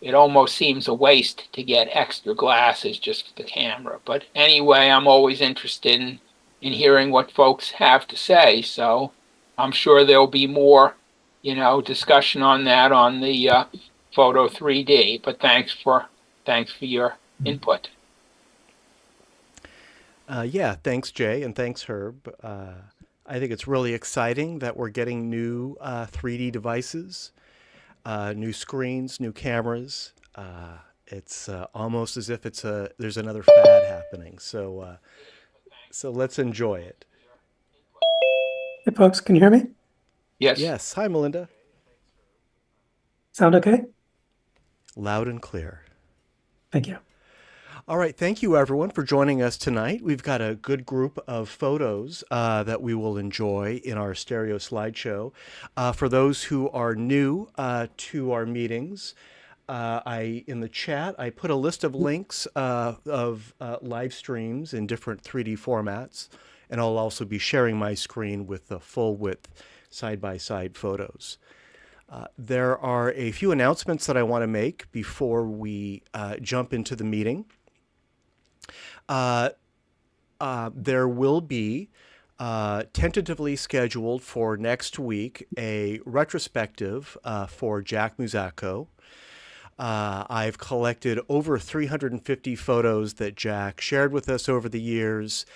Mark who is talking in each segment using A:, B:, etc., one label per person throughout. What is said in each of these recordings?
A: it almost seems a waste to get extra glasses just for the camera. But anyway, I'm always interested in hearing what folks have to say. So I'm sure there'll be more, discussion on that on the Photo 3D. But thanks for your input.
B: Yeah, thanks, Jay, and thanks, Herb. I think it's really exciting that we're getting new 3D devices, new screens, new cameras. It's almost as if there's another fad happening. So let's enjoy it.
C: Hey folks, can you hear me?
A: Yes.
B: Yes. Hi, Melinda.
C: Sound okay?
B: Loud and clear.
C: Thank you.
B: All right. Thank you, everyone, for joining us tonight. We've got a good group of photos that we will enjoy in our stereo slideshow. For those who are new to our meetings, in the chat, I put a list of links of live streams in different 3D formats, and I'll also be sharing my screen with the full width side-by-side photos. There are a few announcements that I want to make before we jump into the meeting. There will be tentatively scheduled for next week a retrospective for Jack Musacco. I've collected over 350 photos that Jack shared with us over the years,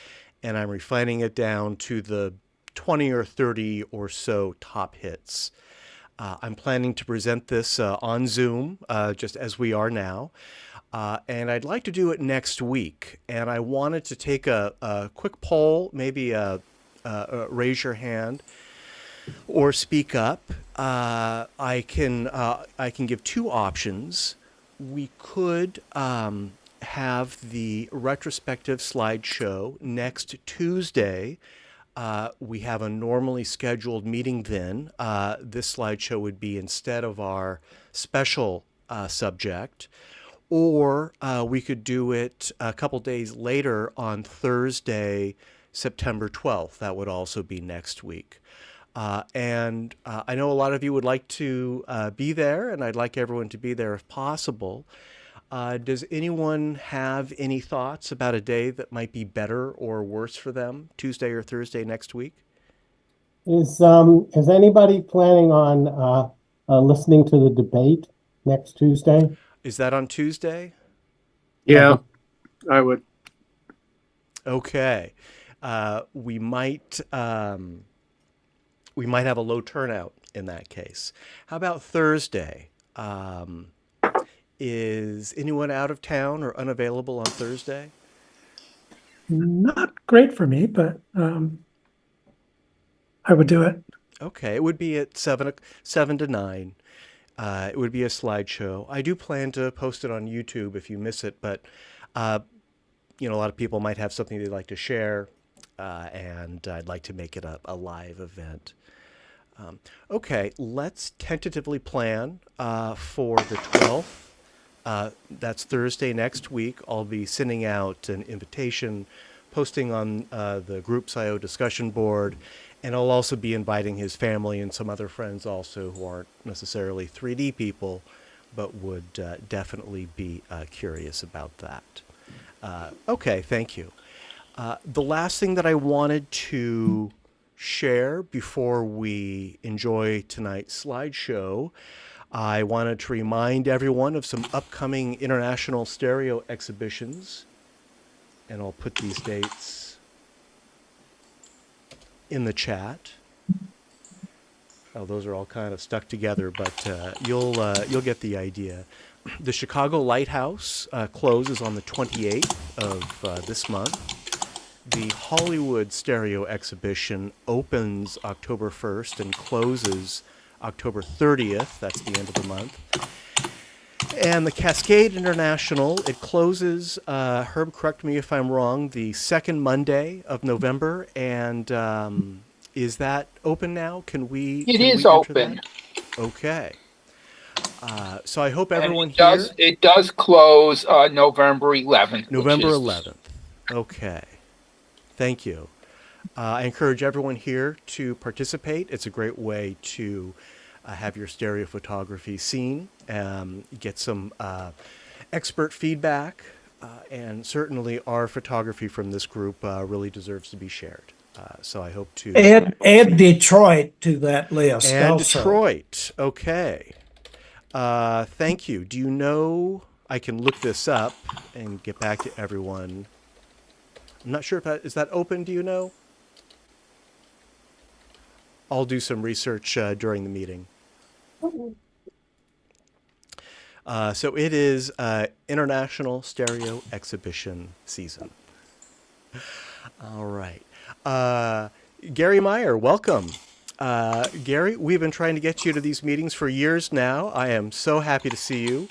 B: and I'm refining it down to the 20 or 30 or so top hits. I'm planning to present this on Zoom, just as we are now. And I'd like to do it next week. And I wanted to take a quick poll, maybe raise your hand or speak up. I can give two options. We could have the retrospective slideshow next Tuesday. We have a normally scheduled meeting then. This slideshow would be instead of our special subject. Or we could do it a couple days later on Thursday, September 12th. That would also be next week. And I know a lot of you would like to be there, and I'd like everyone to be there if possible. Does anyone have any thoughts about a day that might be better or worse for them, Tuesday or Thursday next week?
D: Is anybody planning on listening to the debate next Tuesday?
B: Is that on Tuesday?
E: Yeah, I would.
B: Okay. We might have a low turnout in that case. How about Thursday? Is anyone out of town or unavailable on Thursday?
C: Not great for me, but I would do it.
B: Okay, it would be at 7 to 9. It would be a slideshow. I do plan to post it on YouTube if you miss it, but a lot of people might have something they'd like to share, and I'd like to make it a live event. Okay, let's tentatively plan for the 12th. That's Thursday next week. I'll be sending out an invitation, posting on the Groups IO discussion board, and I'll also be inviting his family and some other friends also who aren't necessarily 3D people, but would definitely be curious about that. Okay, thank you. The last thing that I wanted to share before we enjoy tonight's slideshow, I wanted to remind everyone of some upcoming international stereo exhibitions, and I'll put these dates in the chat. Oh, those are all kind of stuck together, but you'll get the idea. The Chicago Lighthouse closes on the 28th of this month. The Hollywood Stereo Exhibition opens October 1st and closes October 30th. That's the end of the month. And the Cascade International, it closes, Herb, correct me if I'm wrong, the second Monday of November. And is that open now?
A: It is open.
B: Okay. So I hope everyone
A: It does close November 11th.
B: November 11th. Okay. Thank you. I encourage everyone here to participate. It's a great way to have your stereo photography seen, get some expert feedback, and certainly our photography from this group really deserves to be shared. So I hope to
F: Add Detroit to that list
B: and
F: also.
B: Detroit. Okay. Thank you. Do you know? I can look this up and get back to everyone. I'm not sure if that is that open. Do you know? I'll do some research during the meeting. So it is International Stereo Exhibition season. All right. Gary Meyer, welcome. Gary, we've been trying to get you to these meetings for years now. I am so happy to see you.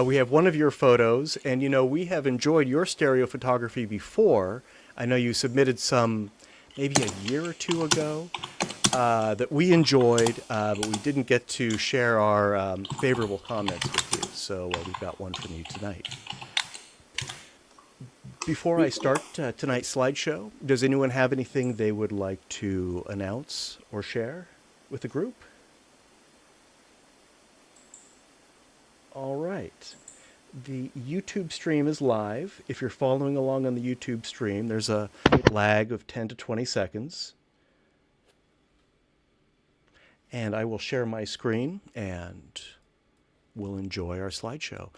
B: We have one of your photos, and we have enjoyed your stereo photography before. I know you submitted some maybe a year or two ago that we enjoyed, but we didn't get to share our favorable comments with you. So we've got one from you tonight. Before I start tonight's slideshow, does anyone have anything they would like to announce or share with the group? All right. The YouTube stream is live. If you're following along on the YouTube stream, there's a lag of 10 to 20 seconds. And I will share my screen and we'll enjoy our slideshow.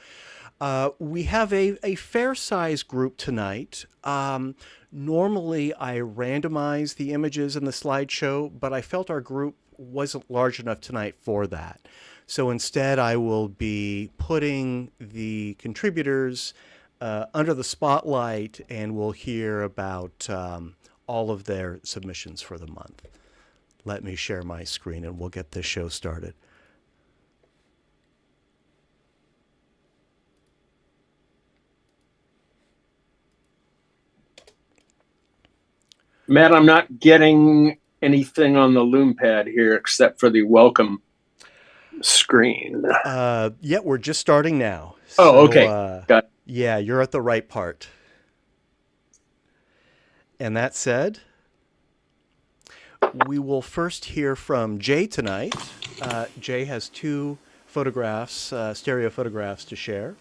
B: We have a fair-sized group tonight. Normally, I randomize the images in the slideshow, but I felt our group wasn't large enough tonight for that. So instead, I will be putting the contributors under the spotlight, and we'll hear about all of their submissions for the month. Let me share my screen, and we'll get this show started.
E: Matt, I'm not getting anything on the Loom pad here except for the welcome screen.
B: Yeah, we're just starting now.
E: Oh, okay. Got it.
B: Yeah, you're at the right part. And that said, we will first hear from Jay tonight. Jay has two photographs, stereo photographs to share.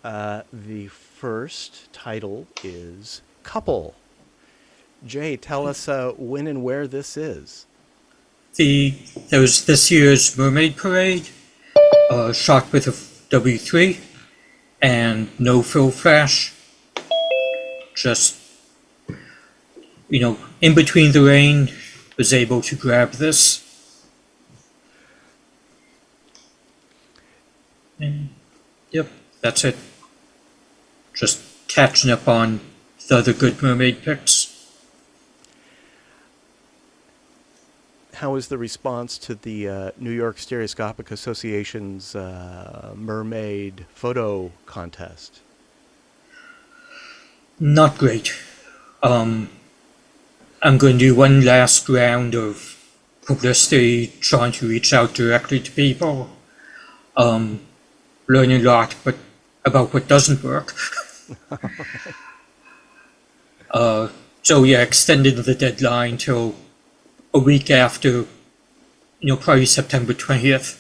B: The first title is Couple. Jay, tell us when and where this is.
G: There was this year's Mermaid Parade, shot with a W3 and no fill flash. Just, in between the rain, was able to grab this. And, yep, that's it. Just catching up on the other good mermaid pics.
B: How is the response to the New York Stereoscopic Association's mermaid photo contest?
G: Not great. I'm going to do one last round of publicity, trying to reach out directly to people. Learn a lot, but about what doesn't work. So yeah, extended the deadline till a week after, probably September 20th,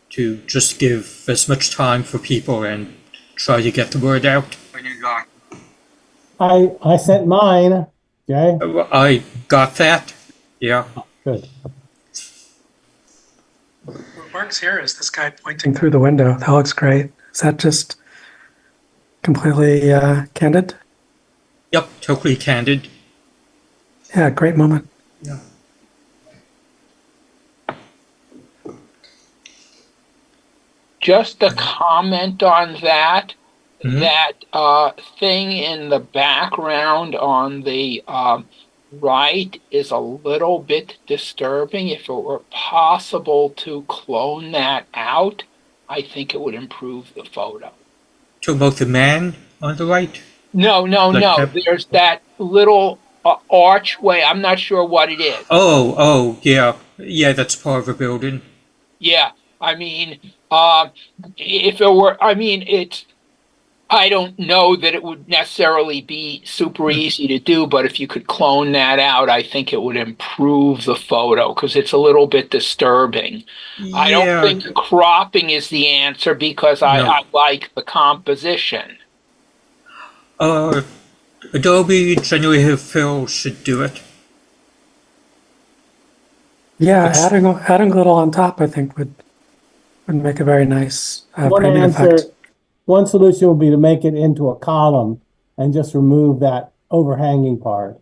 G: to just give as much time for people and try to get the word out.
D: I sent mine, Jay.
G: I got that, yeah.
D: Good.
C: What works here is this guy pointing through the window. That looks great. Is that just completely candid?
G: Yep, totally candid.
C: Yeah, great moment.
G: Yeah.
A: Just a comment on that.
G: Mhm.
A: That thing in the background on the right is a little bit disturbing. If it were possible to clone that out, I think it would improve the photo.
G: Talk about the man on the right?
A: No. There's that little archway. I'm not sure what it is.
G: Oh, yeah. Yeah, that's part of a building.
A: Yeah, I mean, if it were, it's I don't know that it would necessarily be super easy to do, but if you could clone that out, I think it would improve the photo because it's a little bit disturbing. I don't
G: Yeah,
A: think cropping is the answer because I,
G: no.
A: I like the composition.
G: Uh, Adobe Generative Fill should do it.
C: Yeah,
G: It's-
C: adding a little on top, I think would make a very nice
D: One
C: framing
D: answer,
C: effect.
D: one solution would be to make it into a column and just remove that overhanging part.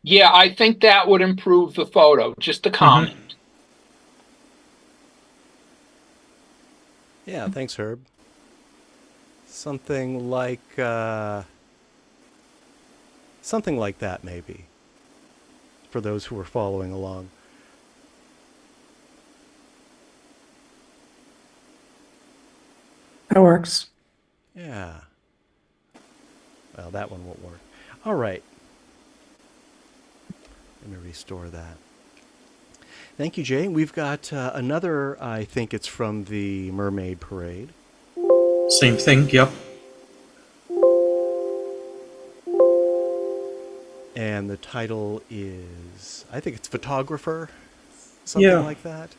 A: Yeah, I think that would improve the photo, just a comment.
B: Yeah, thanks, Herb. Something like that, maybe, for those who are following along.
C: That works.
B: Yeah. Well, that one won't work. All right. Let me restore that. Thank you, Jay. We've got another, I think it's from the Mermaid Parade.
G: Same thing, yep.
B: And the title is, I think it's Photographer, something
G: Yeah.
B: like that.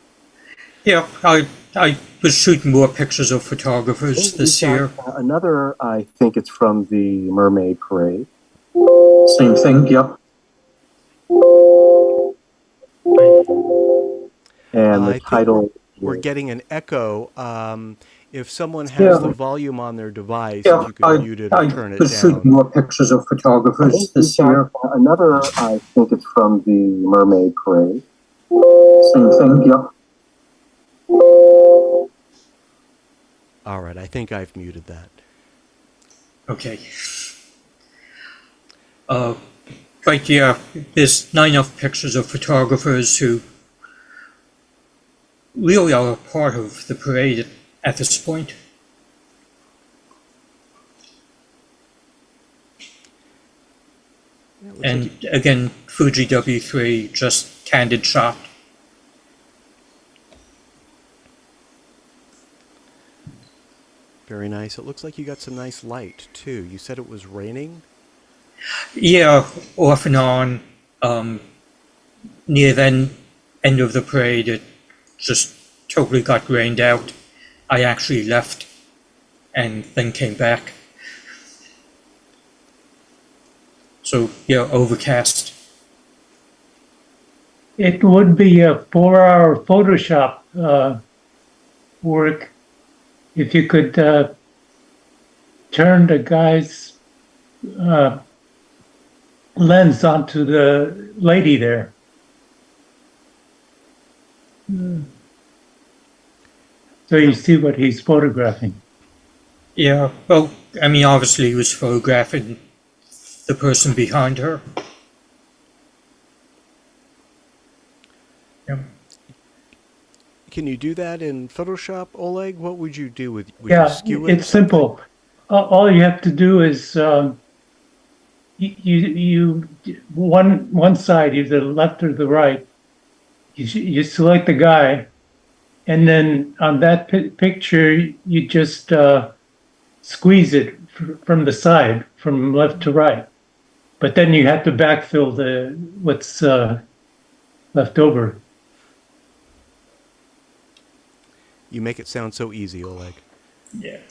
G: Yeah, I was shooting more pictures of photographers this year.
B: Another, I think it's from the Mermaid Parade.
G: Same thing, yep.
B: And
H: the title.
B: We're getting an echo. If someone has the volume on their device, if you could mute it or turn it
G: I was shooting
B: down.
G: more pictures of photographers this year.
H: Another, I think it's from the Mermaid Parade.
G: Same thing, yep.
B: All right, I think I've muted that.
G: Okay. Right, yeah, there's not enough pictures of photographers who really are a part of the parade at this point.
B: Yeah, it looks
G: And
B: like
G: again, Fuji W3, just candid shot.
B: very nice. It looks like you got some nice light, too. You said it was raining?
G: Yeah, off and on. Near the end of the parade, it just totally got rained out. I actually left and then came back. So, yeah, overcast.
F: It would be a 4-hour Photoshop work if you could turn the guy's lens onto the lady there. So you see what he's photographing.
G: Yeah, well, I mean, obviously he was photographing the person behind her. Yeah.
B: Can you do that in Photoshop, Oleg? What would you do with would you
F: Yeah,
B: skew it or
F: it's simple. All you have to do is you one side, either the left or the right. You select the guy, and then on that picture you just squeeze it from the side, from left to right. But then you have to backfill what's left over.
B: You make it sound so easy, Oleg.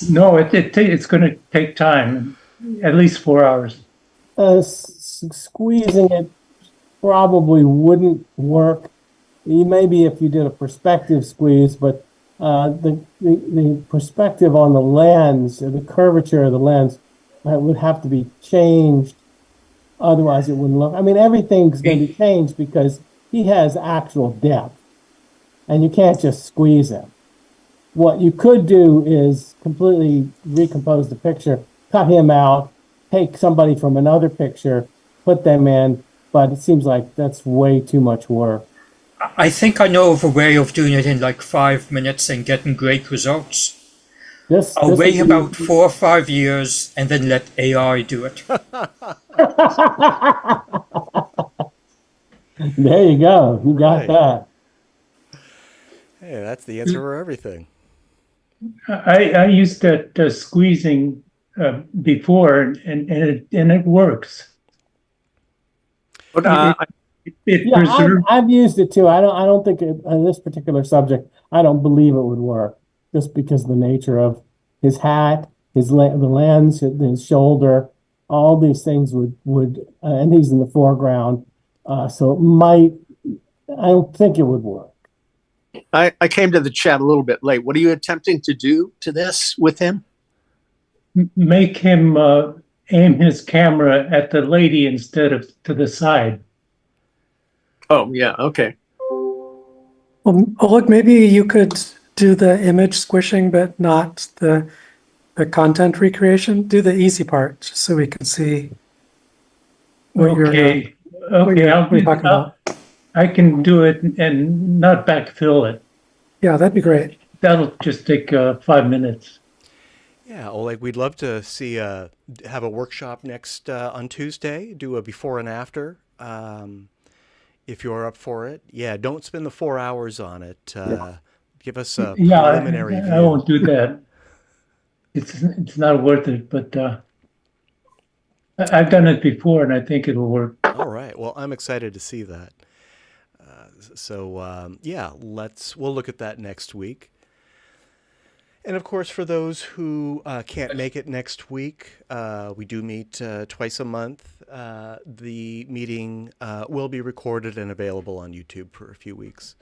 F: No, it's going to take time, at least 4 hours.
D: Squeezing it probably wouldn't work. Maybe if you did a perspective squeeze, but the perspective on the lens, or the curvature of the lens, would have to be changed. Otherwise, it wouldn't look. I mean, everything's going to be changed because he has actual depth, and you can't just squeeze it. What you could do is completely recompose the picture, cut him out, take somebody from another picture, put them in, but it seems like that's way too much work.
G: I think I know of a way of doing it in like 5 minutes and getting great results. I'll wait about 4 or 5 years and then let AI do it.
D: There you go. You got that.
B: Hey, that's the answer for everything.
F: I used that squeezing before, and it works.
E: But
F: It
D: Yeah,
F: preserves.
D: I've used it too. I don't think on this particular subject, I don't believe it would work just because of the nature of his hat, the lens, his shoulder, all these things would and he's in the foreground. So it might, I don't think it would work.
E: I came to the chat a little bit late. What are you attempting to do to this with him?
F: Make him aim his camera at the lady instead of to the side.
E: Oh, yeah. Okay.
C: Well, look, maybe you could do the image squishing, but not the content recreation. Do the easy part, just so we can see what
F: Okay.
C: what you're talking about.
F: I can do it and not backfill it.
C: Yeah, that'd be great.
F: That'll just take 5 minutes.
B: Yeah, Oleg, we'd love to see have a workshop next on Tuesday. Do a before and after, if you're up for it. Yeah, don't spend the 4 hours on it. Give us a preliminary view.
F: I won't do that. It's not worth it. But I've done it before, and I think it'll work.
B: All right. Well, I'm excited to see that. Yeah, we'll look at that next week. And of course, for those who can't make it next week, we do meet twice a month. The meeting will be recorded and available on YouTube for a few weeks.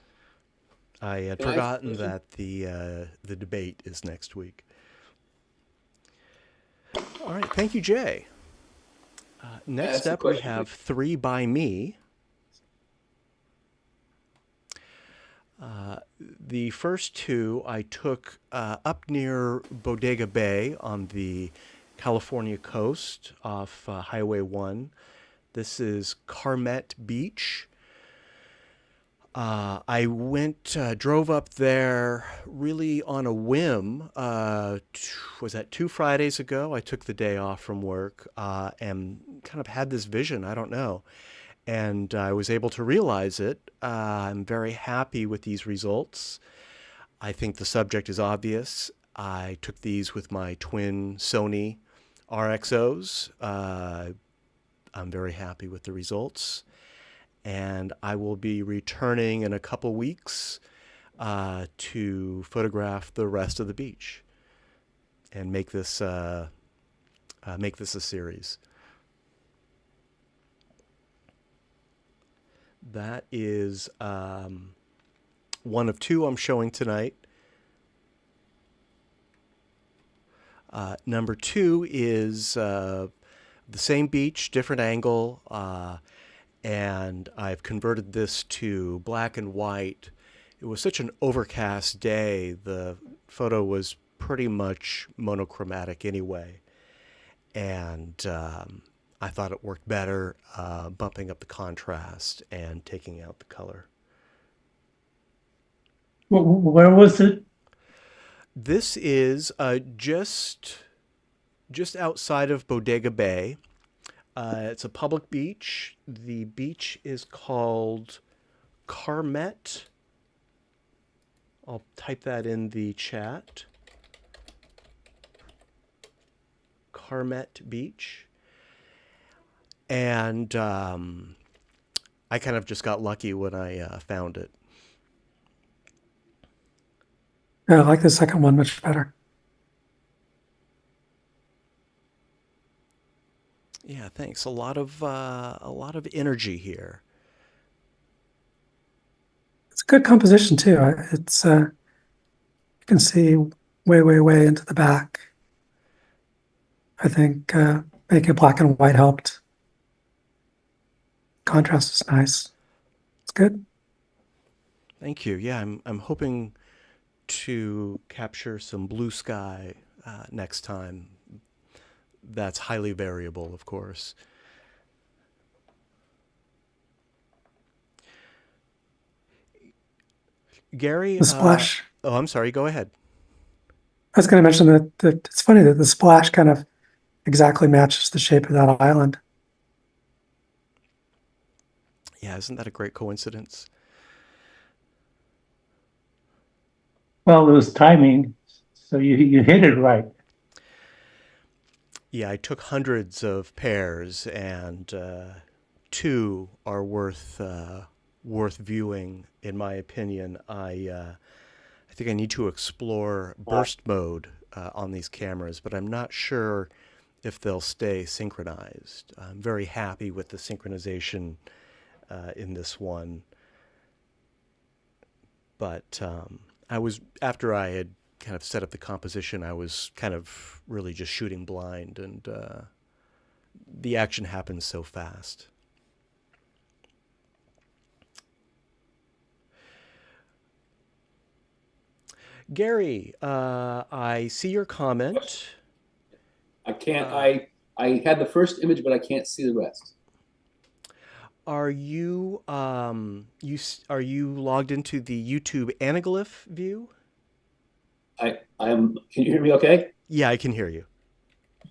B: I had forgotten that the debate is next week. All right, thank you, Jay. Next up, we have 3 by Me. The first 2 I took up near Bodega Bay on the California coast off Highway 1. This is Carmet Beach. I drove up there really on a whim. Was that 2 Fridays ago? I took the day off from work and kind of had this vision. I don't know. And I was able to realize it. I'm very happy with these results. I think the subject is obvious. I took these with my twin Sony RXOs. I'm very happy with the results. And I will be returning in a couple weeks to photograph the rest of the beach and make this a series. That is one of 2 I'm showing tonight. Number 2 is the same beach, different angle, and I've converted this to black and white. It was such an overcast day, the photo was pretty much monochromatic anyway, and I thought it worked better bumping up the contrast and taking out the color.
F: Where was it?
B: This is just outside of Bodega Bay. It's a public beach. The beach is called Carmet. I'll type that in the chat. Carmet Beach. And I kind of just got lucky when I found it.
C: Yeah, I like the second one much better.
B: Yeah, thanks. A lot of energy here.
C: It's a good composition too. It's you can see way into the back. I think making it black and white helped. Contrast is nice. It's good.
B: Thank you. Yeah, I'm hoping to capture some blue sky next time. That's highly variable, of course. Gary,
C: The splash.
B: Oh, I'm sorry. Go ahead.
C: I was going to mention that it's funny that the splash kind of exactly matches the shape of that island.
B: Yeah, isn't that a great coincidence?
F: Well, it was timing, so you hit it right.
B: Yeah, I took hundreds of pairs, and two are worth viewing, in my opinion. I think I need to explore burst mode on these cameras, but I'm not sure if they'll stay synchronized. I'm very happy with the synchronization in this one, but after I had kind of set up the composition, I was kind of really just shooting blind, and the action happens so fast. Gary, I see your comment.
I: I can't. I had the first image, but I can't see the rest.
B: Are you are you logged into the YouTube Anaglyph view?
I: I am. Can you hear me? Okay.
B: Yeah, I can hear you.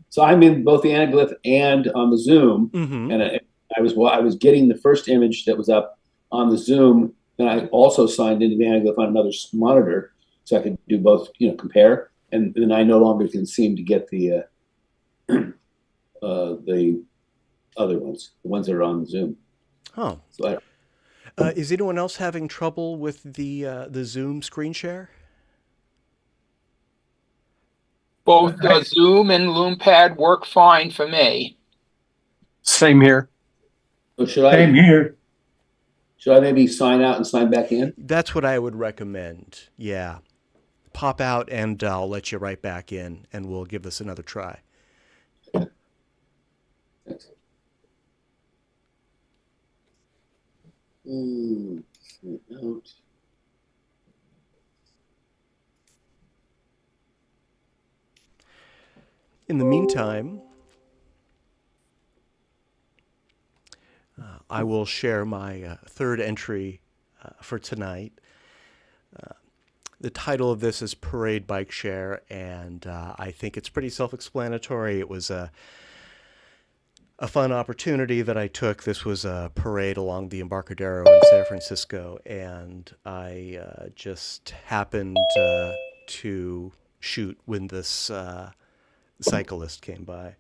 I: So I'm in both the Anaglyph and on the Zoom,
B: Mm-hmm.
I: and I was getting the first image that was up on the Zoom, and I also signed into the Anaglyph on another monitor, so I could do both. Compare, and then I no longer can seem to get the other ones, the ones that are on the Zoom.
B: Oh.
I: So
B: Is anyone else having trouble with the Zoom screen share?
A: Both the Zoom and LoomPad work fine for me.
E: Same here.
I: so should
F: Same
I: I
F: here.
I: should I maybe sign out and sign back in?
B: That's what I would recommend. Yeah. Pop out and I'll let you right back in, and we'll give this another try.
I: Thanks. Out.
B: In the meantime, I will share my third entry for tonight. The title of this is Parade Bike Share, and I think it's pretty self-explanatory. It was a fun opportunity that I took. This was a parade along the Embarcadero in San Francisco, and I just happened to shoot when this cyclist came by.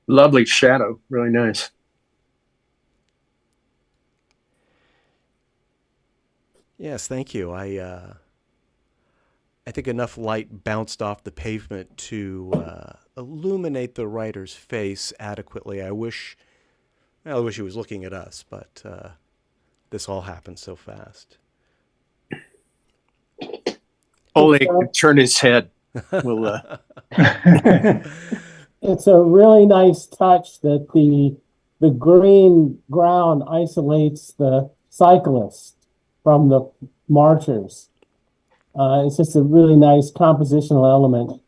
E: Lovely shadow. Really nice.
B: Yes, thank you. I think enough light bounced off the pavement to illuminate the writer's face adequately. I wish he was looking at us, but this all happened so fast.
E: Oleg could turn his head. We'll,
D: It's a really nice touch that the green ground isolates the cyclist from the marchers. It's just a really nice compositional element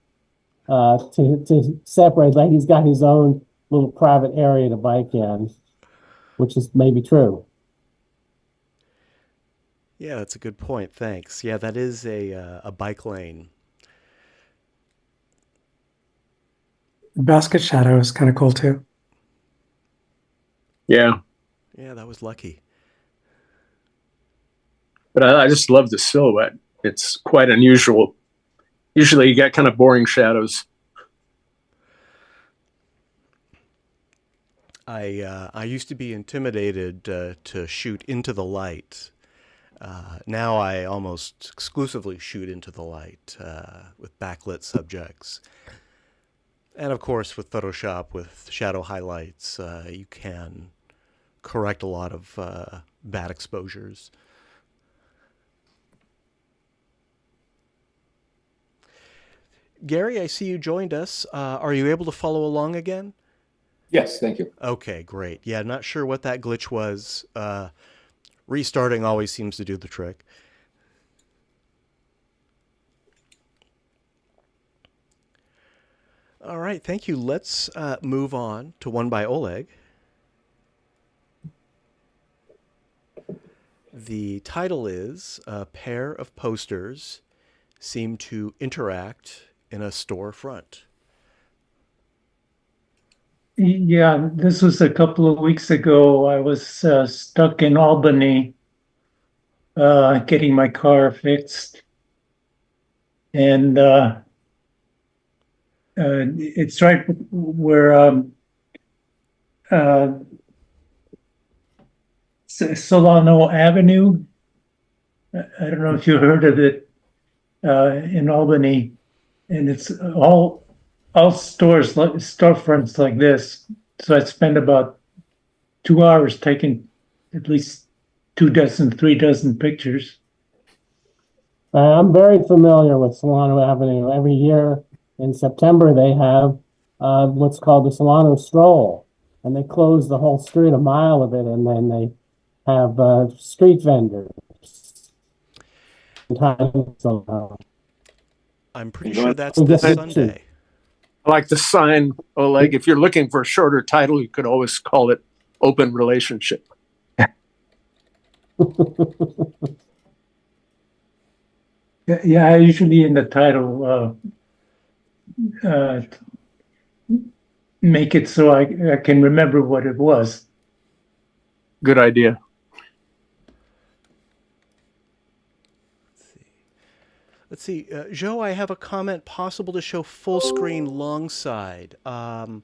D: to separate. Like he's got his own little private area to bike in, which is maybe true.
B: Yeah, that's a good point. Thanks. Yeah, that is a bike lane.
C: Basket shadow is kind of cool too.
E: yeah.
B: Yeah, that was lucky.
E: But I just love the silhouette. It's quite unusual. Usually you get kind of boring shadows.
B: I used to be intimidated to shoot into the light. Now I almost exclusively shoot into the light with backlit subjects. And of course, with Photoshop, with shadow highlights, you can correct a lot of bad exposures. Gary, I see you joined us. Are you able to follow along again?
I: Yes, thank you.
B: Okay, great. Yeah, not sure what that glitch was. Restarting always seems to do the trick. All right, thank you. Let's move on to one by Oleg. The title is A Pair of Posters Seem to Interact in a Storefront.
F: Yeah, this was a couple of weeks ago. I was stuck in Albany getting my car fixed. and it's right where uh, Solano Avenue. I don't know if you heard of it in Albany, and it's all stores like storefronts like this. So I spend about 2 hours taking at least 3 dozen pictures.
D: I'm very familiar with Solano Avenue. Every year in September, they have what's called the Solano Stroll, and they close the whole street, a mile of it, and then they have street vendors.
B: I'm pretty sure that's
D: We
B: this
D: get
B: Sunday.
E: I like the sign, Oleg. If you're looking for a shorter title, you could always call it Open Relationship.
F: Yeah, I usually in the title make it so I can remember what it was.
E: Good idea.
B: Let's see, Joe, I have a comment possible to show full screen long side. Are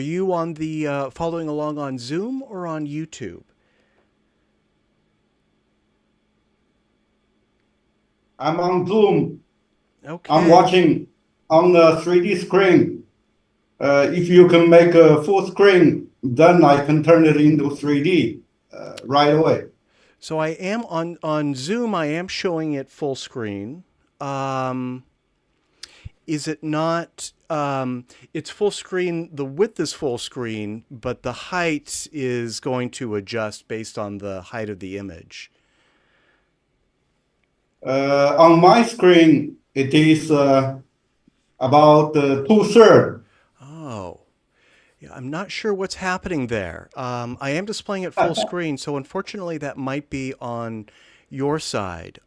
B: you on the following along on Zoom or on YouTube?
J: I'm on Zoom.
B: Okay.
J: I'm watching on the 3D screen. If you can make a full screen, then I can turn it into 3D right away.
B: So I am on Zoom. I am showing it full screen. Is it not? It's full screen. The width is full screen, but the height is going to adjust based on the height of the image.
J: On my screen, it is about 2/3.
B: Oh, yeah. I'm not sure what's happening there. I am displaying it full screen, so unfortunately that might be on your side.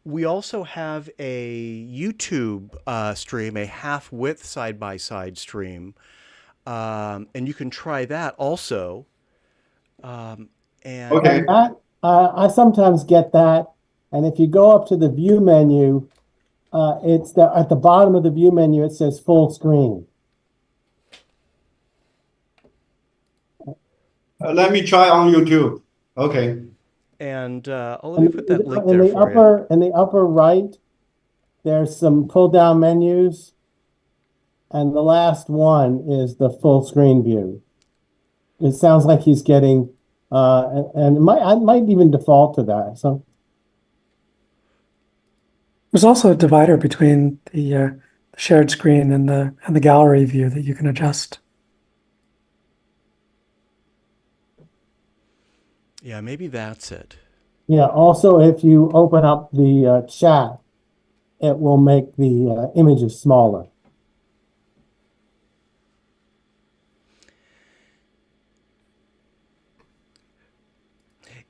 B: We also have a YouTube stream, a half-width side-by-side stream, and you can try that also. And
J: Okay.
D: I sometimes get that, and if you go up to the view menu, it's at the bottom of the view menu. It says full screen.
J: Let me try on YouTube. Okay.
B: And let me put that link there
D: In
B: for you.
D: the upper right, there's some pull-down menus, and the last one is the full screen view. It sounds like he's getting, and I might even default to that. So
C: There's also a divider between the shared screen and the gallery view that you can adjust.
B: Yeah, maybe that's it.
D: yeah. Also, if you open up the chat, it will make the images smaller.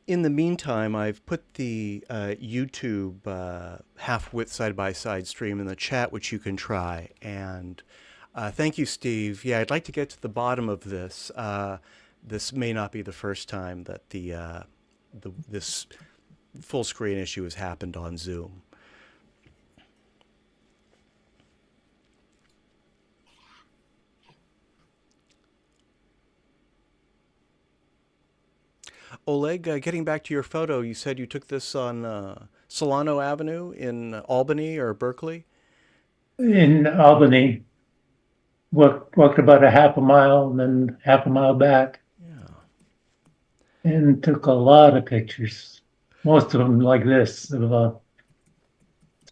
B: In the meantime, I've put the YouTube half-width side-by-side stream in the chat, which you can try. And thank you, Steve. Yeah, I'd like to get to the bottom of this. This may not be the first time that this full screen issue has happened on Zoom. Oleg, getting back to your photo, you said you took this on Solano Avenue in Albany or Berkeley?
F: In Albany, walked about a half a mile and then half a mile back.
B: Yeah.
F: And took a lot of pictures. Most of them like this, of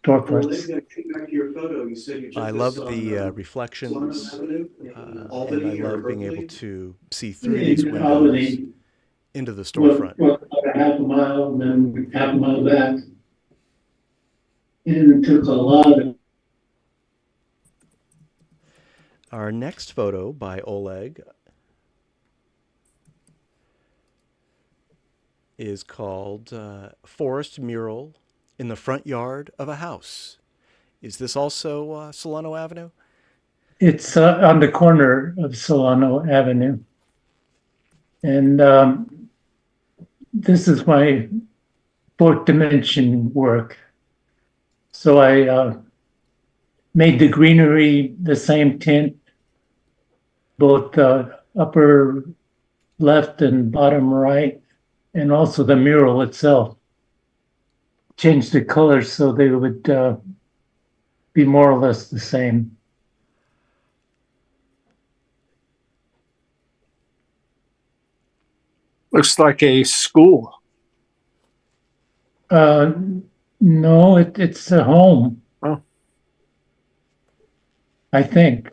F: storefronts.
B: I love the reflections, and I love being able to see through these windows into the storefront.
F: Walked about a half a mile and then half a mile back. And took a lot of.
B: Our next photo by Oleg is called Forest Mural in the Front Yard of a House. Is this also Solano Avenue?
F: It's on the corner of Solano Avenue. And this is my fourth dimension work. So I made the greenery the same tint, both upper left and bottom right, and also the mural itself. Changed the colors so they would be more or less the same.
E: Looks like a school.
F: No, it's a home.
E: Oh.
F: I think.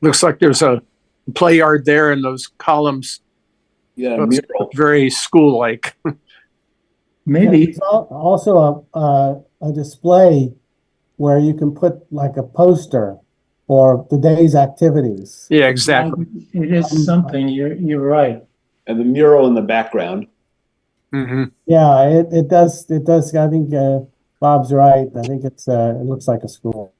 E: Looks like there's a play yard there and those columns.
I: Yeah,
E: Looks
I: mural.
E: very school-like.
F: Maybe.
D: There's also a display where you can put like a poster for the day's activities.
E: Yeah, exactly.
F: It is something. You're right.
I: And the mural in the background.
E: Mm-hmm.
D: Yeah, it does. I think Bob's right. I think it looks like a school.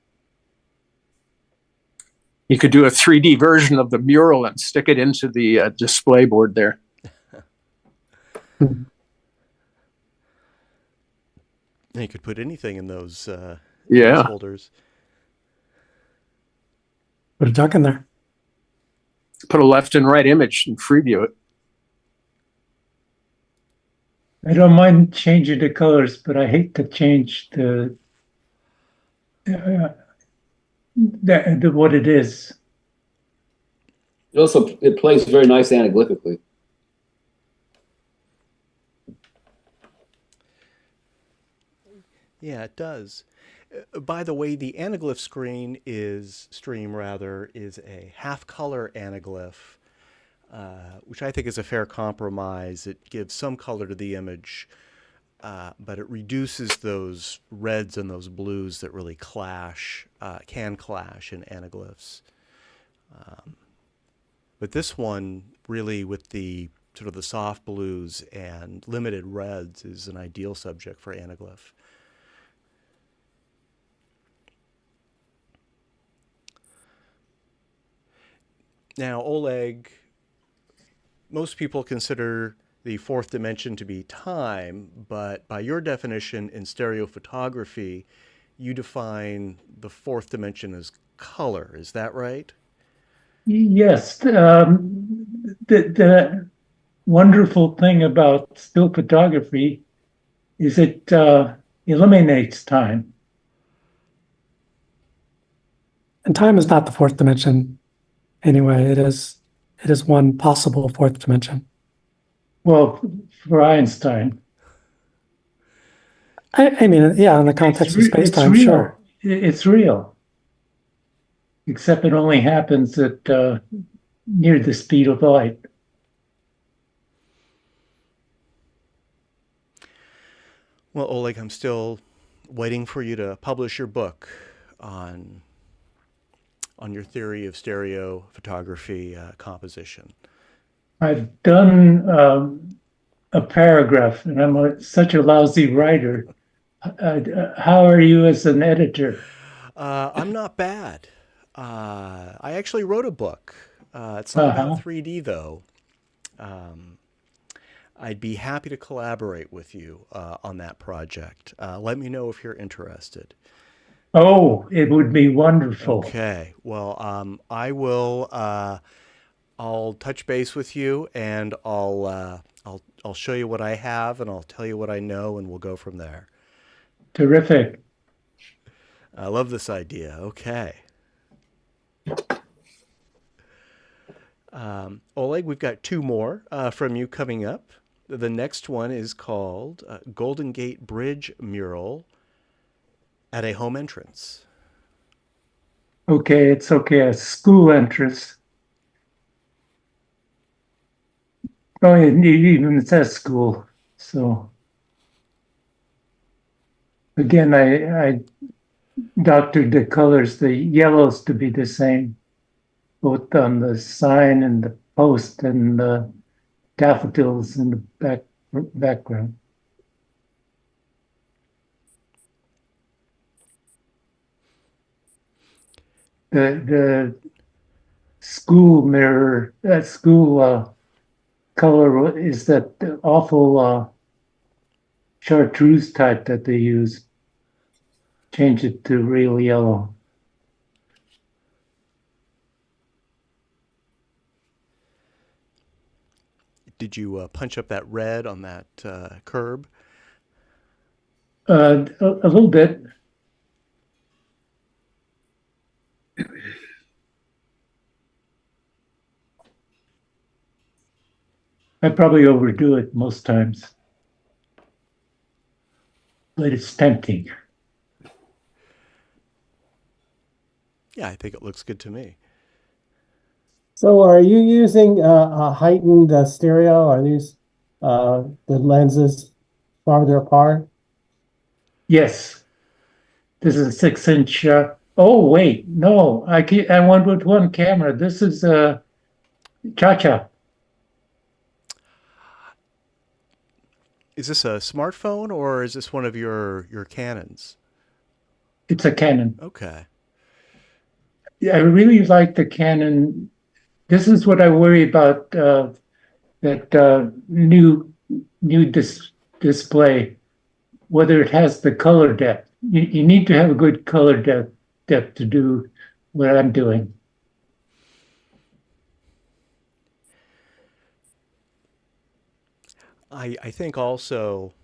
E: You could do a 3D version of the mural and stick it into the display board there.
B: You could put anything in those
E: Yeah.
B: holders.
C: Put a duck in there.
E: Put a left and right image and freeview it.
F: I don't mind changing the colors, but I hate to change the what it is.
I: It plays very nice anaglyphically.
B: Yeah, it does. By the way, the anaglyph stream is a half-color anaglyph, which I think is a fair compromise. It gives some color to the image, but it reduces those reds and those blues that really can clash in anaglyphs. But this one, really, with the sort of the soft blues and limited reds, is an ideal subject for anaglyph. Now, Oleg, most people consider the fourth dimension to be time, but by your definition in stereophotography, you define the fourth dimension as color. Is that right?
F: Yes. The wonderful thing about still photography is it eliminates time.
C: And time is not the fourth dimension. Anyway, it is one possible fourth dimension.
F: Well, for Einstein.
C: I mean, yeah, in the context of space-time, sure.
F: It's real. Except it only happens at near the speed of light.
B: Well, Oleg, I'm still waiting for you to publish your book on your theory of stereo photography composition.
F: I've done a paragraph, and I'm such a lousy writer. How are you as an editor?
B: I'm not bad. I actually wrote a book. It's not about 3D, though. I'd be happy to collaborate with you on that project. Let me know if you're interested.
F: Oh, it would be wonderful.
B: Okay. Well, I will. I'll touch base with you, and I'll show you what I have, and I'll tell you what I know, and we'll go from there.
F: Terrific.
B: I love this idea. Okay. Oleg, we've got two more from you coming up. The next one is called Golden Gate Bridge Mural at a Home Entrance.
F: Okay, it's okay. A school entrance. Oh, it even says school. So again, I doctored the colors, the yellows to be the same, both on the sign and the post and the daffodils in the background. The school mirror, school color is that awful chartreuse type that they use. Change it to real yellow.
B: Did you punch up that red on that curb?
F: A little bit. I probably overdo it most times, but it's tempting.
B: Yeah, I think it looks good to me.
D: So are you using a heightened stereo? Are these the lenses farther apart?
F: Yes, this is a 6-inch. Oh wait, no, I went with one camera. This is a Cha-Cha.
B: Is this a smartphone or is this one of your Canons?
F: It's a Canon.
B: Okay.
F: Yeah, I really like the Canon. This is what I worry about. That new display, whether it has the color depth. You need to have a good color depth to do what I'm doing.
B: I think also,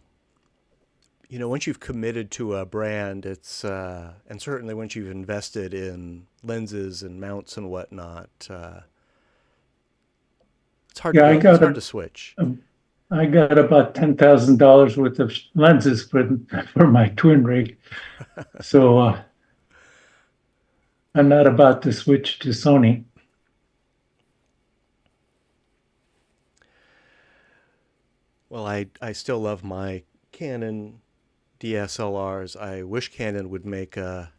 B: once you've committed to a brand, it's and certainly once you've invested in lenses and mounts and whatnot, it's hard
F: Yeah,
B: it's hard to switch.
F: I got about $10,000 worth of lenses for my twin rig, so I'm not about to switch to Sony.
B: Well, I still love my Canon DSLRs. I wish Canon would make a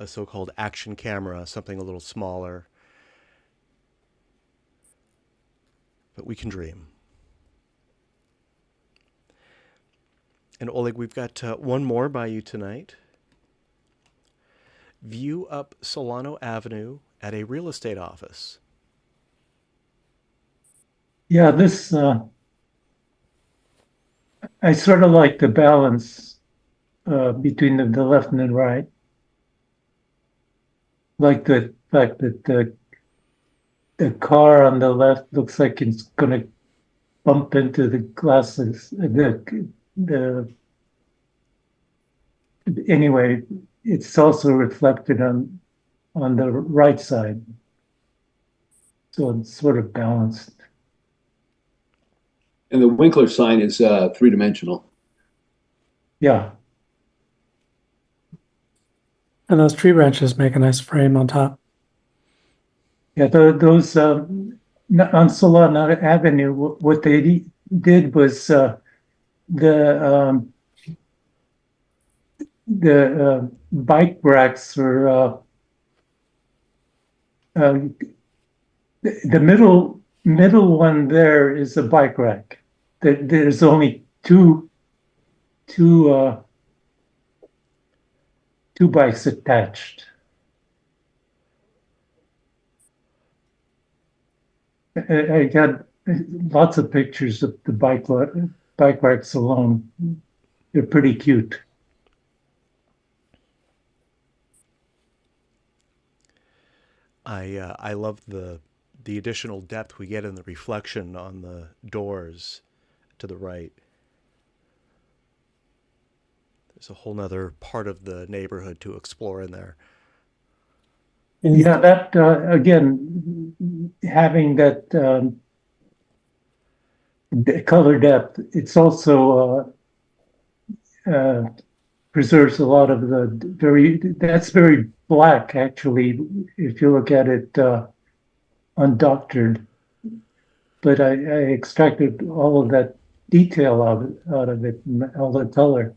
B: so-called action camera, something a little smaller. But we can dream. And Oleg, we've got one more by you tonight. View up Solano Avenue at a real estate office.
F: Yeah, this I sort of like the balance between the left and the right. Like the fact that the car on the left looks like it's going to bump into the glasses. Anyway, it's also reflected on the right side, so it's sort of balanced.
I: And the Winkler sign is three-dimensional.
F: Yeah.
C: And those tree branches make a nice frame on top.
F: Yeah, those on Solana Avenue, what they did was the bike racks or the middle one there is a bike rack. There's only two bikes attached. I got lots of pictures of the bike racks alone. They're pretty cute.
B: I love the additional depth we get in the reflection on the doors to the right. There's a whole nother part of the neighborhood to explore in there.
F: Yeah, that again, having that color depth, it's also preserves a lot of the that's very black actually, if you look at it undoctored. But I extracted all of that detail out of it, all the color.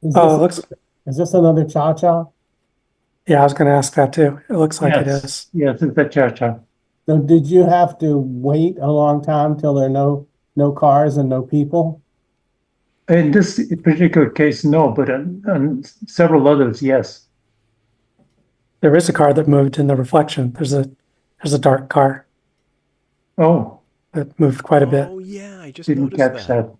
D: Is this another Cha-Cha?
C: Yeah, I was going to ask that too. It looks like it
F: Yes.
C: is.
F: Yes, it's a Cha-Cha.
D: So did you have to wait a long time till there are no cars and no people?
F: In this particular case, no, but on several others, yes.
C: There is a car that moved in the reflection. There's a dark car
F: Oh,
C: that moved quite a bit.
B: Oh yeah, I just
F: Didn't
B: noticed
F: catch
B: that.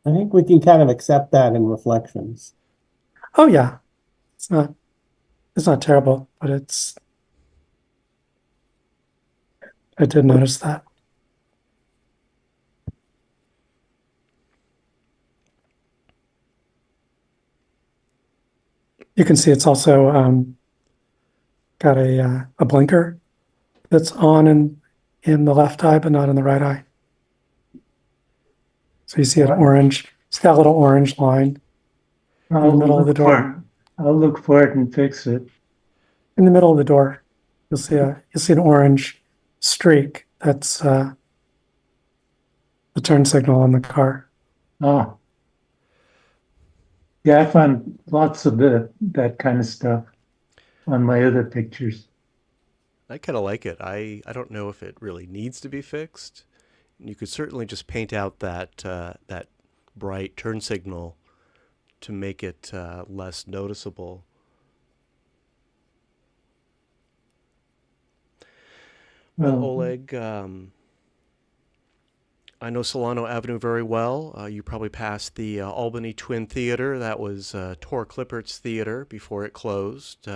F: that.
D: I think we can kind of accept that in reflections.
C: Oh yeah, it's not terrible, but I did notice that. You can see it's also got a blinker that's on in the left eye, but not in the right eye. So you see an orange. It's got a little orange line in the middle of the door.
F: I'll look for it and fix it.
C: In the middle of the door, you'll see an orange streak. That's the turn signal on the car.
F: Oh. Yeah, I found lots of that kind of stuff on my other pictures.
B: I kind of like it. I don't know if it really needs to be fixed. You could certainly just paint out that bright turn signal to make it less noticeable. Well, Oleg, I know Solano Avenue very well. You probably passed the Albany Twin Theater. That was Tor Clippert's theater before it closed.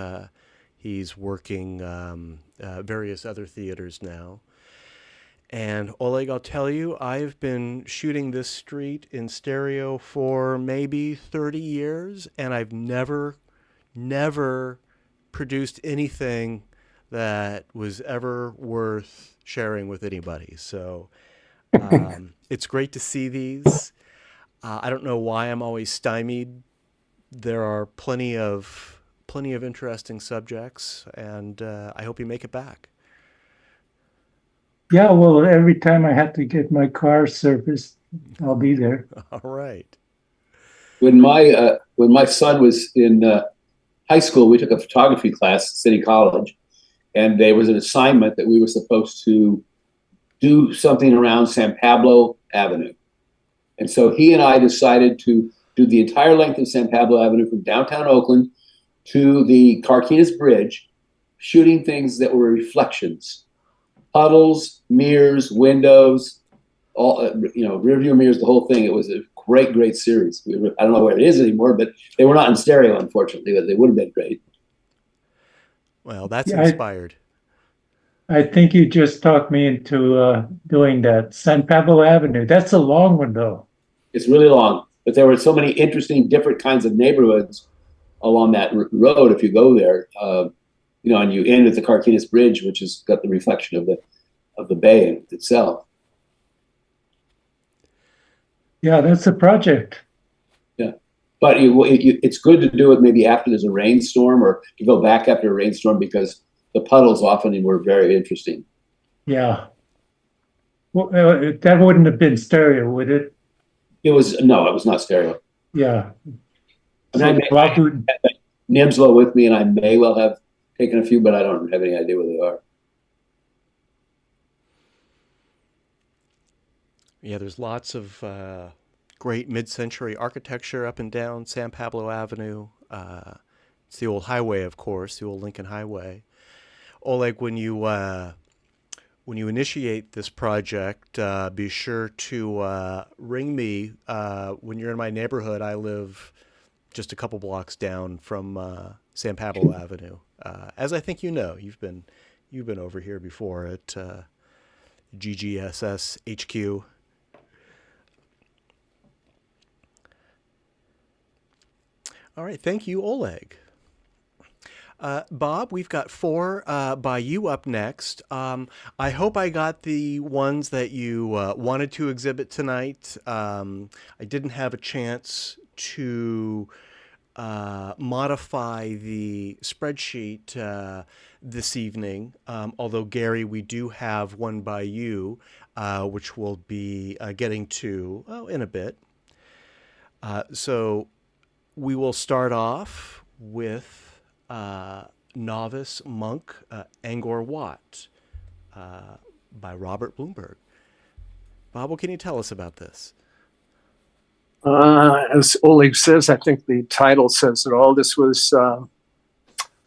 B: He's working various other theaters now. And Oleg, I'll tell you, I've been shooting this street in stereo for maybe 30 years, and I've never produced anything that was ever worth sharing with anybody. So it's great to see these. I don't know why I'm always stymied. There are plenty of interesting subjects, and I hope you make it back.
F: Yeah, well, every time I have to get my car serviced, I'll be there.
B: All right.
I: When my son was in high school, we took a photography class at City College, and there was an assignment that we were supposed to do something around San Pablo Avenue. And so he and I decided to do the entire length of San Pablo Avenue from downtown Oakland to the Carquinez Bridge, shooting things that were reflections. Puddles, mirrors, windows, all rear view mirrors, the whole thing. It was a great series. I don't know where it is anymore, but they were not in stereo, unfortunately, but they would have been great.
B: Well, that's inspired.
F: I think you just talked me into doing that. San Pablo Avenue. That's a long one, though.
I: It's really long, but there were so many interesting, different kinds of neighborhoods along that road. If you go there, and you end at the Carquinez Bridge, which has got the reflection of the bay itself.
F: Yeah, that's a project.
I: Yeah, but it's good to do it maybe after there's a rainstorm, or to go back after a rainstorm, because the puddles often were very interesting.
F: Yeah. Well, that wouldn't have been stereo, would it?
I: It was not stereo.
F: Yeah.
I: And I have Nimslo with me, and I may well have taken a few, but I don't have any idea where they are.
B: Yeah, there's lots of great mid-century architecture up and down San Pablo Avenue. It's the old highway, of course, the old Lincoln Highway. Oleg, when you initiate this project, be sure to ring me when you're in my neighborhood. I live just a couple blocks down from San Pablo Avenue. As I think you know, you've been over here before at GGSS HQ. All right, thank you, Oleg. Bob, we've got 4 by you up next. I hope I got the ones that you wanted to exhibit tonight. I didn't have a chance to modify the spreadsheet this evening, although, Gary, we do have one by you, which we'll be getting to in a bit. So we will start off with Novice Monk Angkor Wat by Robert Bloomberg. Bob, what can you tell us about this?
E: As Oleg says, I think the title says it all. This was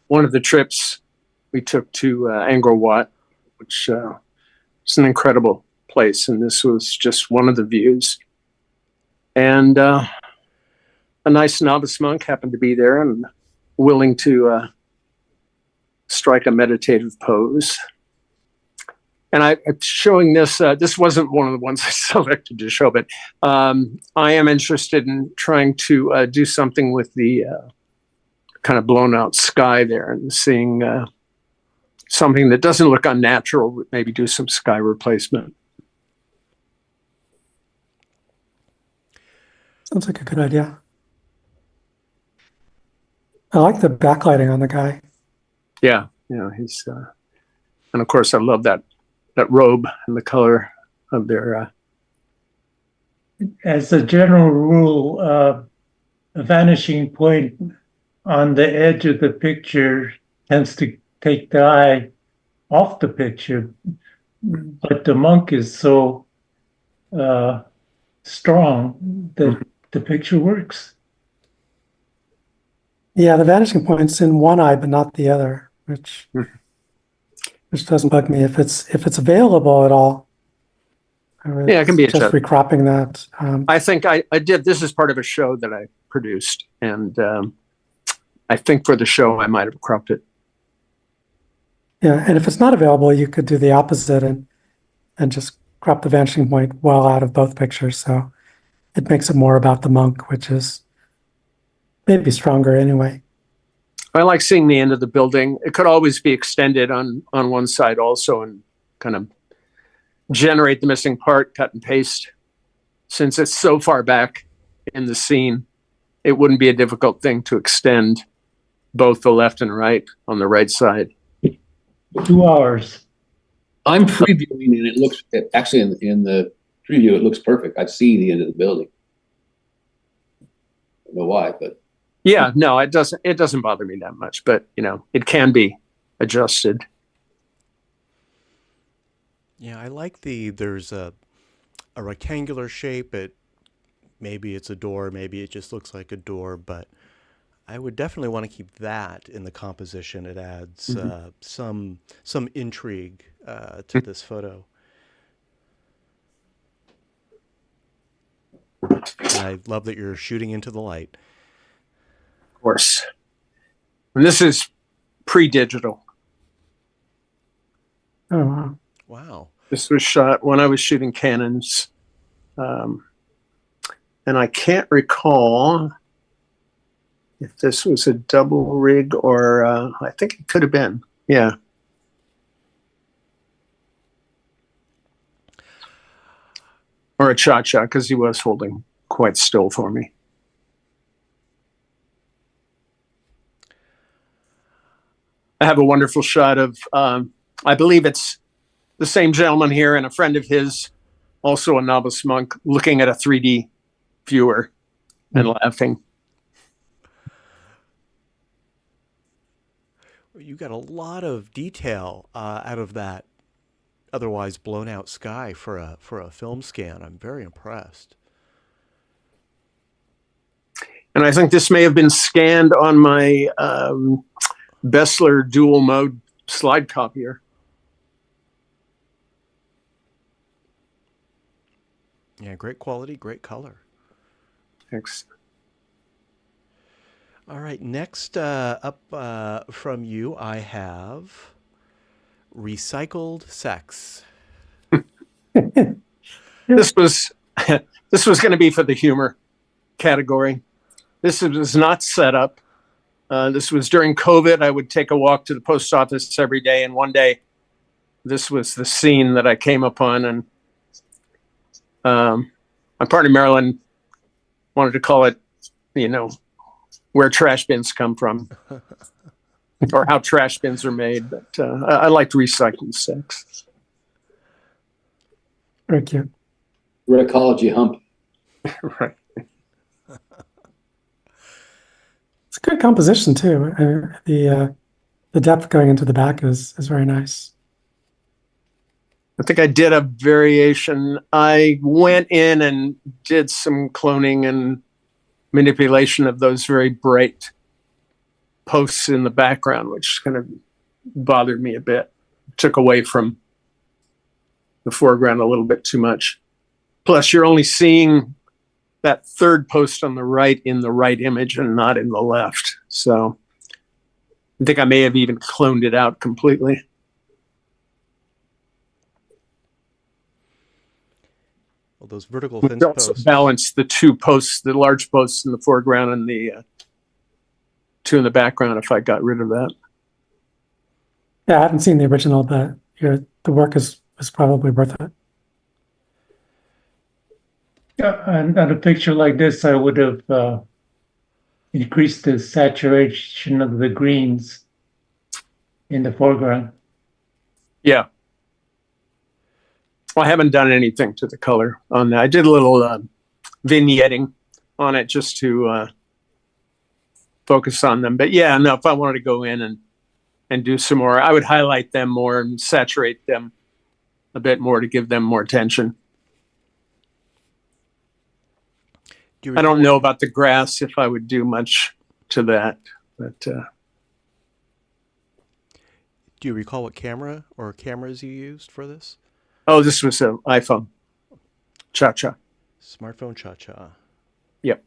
E: one of the trips we took to Angkor Wat, which is an incredible place. And this was just one of the views. And a nice novice monk happened to be there and willing to strike a meditative pose. And I'm showing this. This wasn't one of the ones I selected to show, but I am interested in trying to do something with the kind of blown out sky there and seeing something that doesn't look unnatural, maybe do some sky replacement.
C: Sounds like a good idea. I like the backlighting on the guy.
E: Yeah, he's, and of course I love that robe and the color of their.
F: As a general rule, a vanishing point on the edge of the picture tends to take the eye off the picture, but the monk is so strong that the picture works.
C: Yeah, the vanishing point's in one eye, but not the other, which doesn't bug me. If it's available at all,
E: Yeah, it can be
C: just
E: adjusted.
C: recropping that.
E: I think I did. This is part of a show that I produced, and I think for the show I might have cropped it.
C: Yeah, and if it's not available, you could do the opposite and just crop the vanishing point well out of both pictures. So it makes it more about the monk, which is maybe stronger anyway.
E: I like seeing the end of the building. It could always be extended on one side also and kind of generate the missing part, cut and paste. Since it's so far back in the scene, it wouldn't be a difficult thing to extend both the left and right on the right side.
F: 2 hours.
I: I'm previewing, and it looks actually in the preview, it looks perfect. I see the end of the building. I don't know why, but
E: yeah, no, it doesn't bother me that much, but it can be adjusted.
B: Yeah, I like there's a rectangular shape. Maybe it's a door, maybe it just looks like a door, but I would definitely want to keep that in the composition. It adds some intrigue to this photo. And I love that you're shooting into the light.
E: Of course. And this is pre-digital.
C: Oh, wow.
B: Wow.
E: This was shot when I was shooting Canons. And I can't recall if this was a double rig or I think it could have been. Yeah. Or a cha-cha, because he was holding quite still for me. I have a wonderful shot of, I believe it's the same gentleman here and a friend of his, also a novice monk, looking at a 3D viewer and laughing.
B: You got a lot of detail out of that otherwise blown out sky for a film scan. I'm very impressed.
E: And I think this may have been scanned on my Bessler dual mode slide copier.
B: Yeah, great quality, great color.
E: Thanks.
B: All right, next up from you, I have recycled sex.
E: This was going to be for the humor category. This was not set up. This was during COVID. I would take a walk to the post office every day, and one day, this was the scene that I came upon, and my partner Marilyn wanted to call it, where trash bins come from, or how trash bins are made. But I liked recycled sex.
C: Very cute.
I: Recology hump.
E: Right.
C: It's a good composition too. The depth going into the back is very nice.
E: I think I did a variation. I went in and did some cloning and manipulation of those very bright posts in the background, which kind of bothered me a bit. Took away from the foreground a little bit too much. Plus, you're only seeing that third post on the right in the right image and not in the left. So I think I may have even cloned it out completely.
B: Well, those vertical
E: We
B: fence
E: also
B: posts.
E: balance the two posts, the large posts in the foreground and the two in the background if I got rid of that.
C: Yeah, I haven't seen the original, but the work is probably worth it.
F: Yeah, and on a picture like this, I would have increased the saturation of the greens in the foreground.
E: Yeah. Well, I haven't done anything to the color on that. I did a little vignetting on it just to focus on them. But yeah, no, if I wanted to go in and do some more, I would highlight them more and saturate them a bit more to give them more attention. I don't know about the grass if I would do much to that, but
B: do you recall what camera or cameras you used for this?
E: Oh, this was an iPhone. Cha-cha.
B: Smartphone cha-cha.
E: Yep.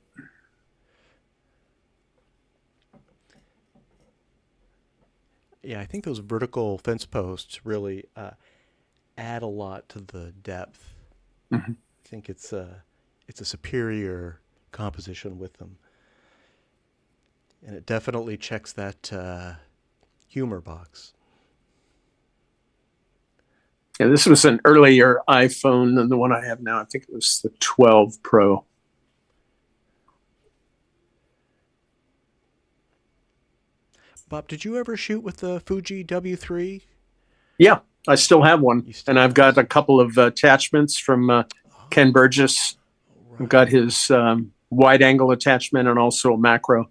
B: Yeah, I think those vertical fence posts really add a lot to the depth.
E: Mm-hmm.
B: I think it's a superior composition with them. And it definitely checks that humor box.
E: Yeah, this was an earlier iPhone than the one I have now. I think it was the 12 Pro.
B: Bob, did you ever shoot with the Fuji W3?
E: Yeah, I still have one.
B: still
E: And I've got a couple of attachments from Ken Burgess.
B: Right.
E: I've got his wide angle attachment and also a macro.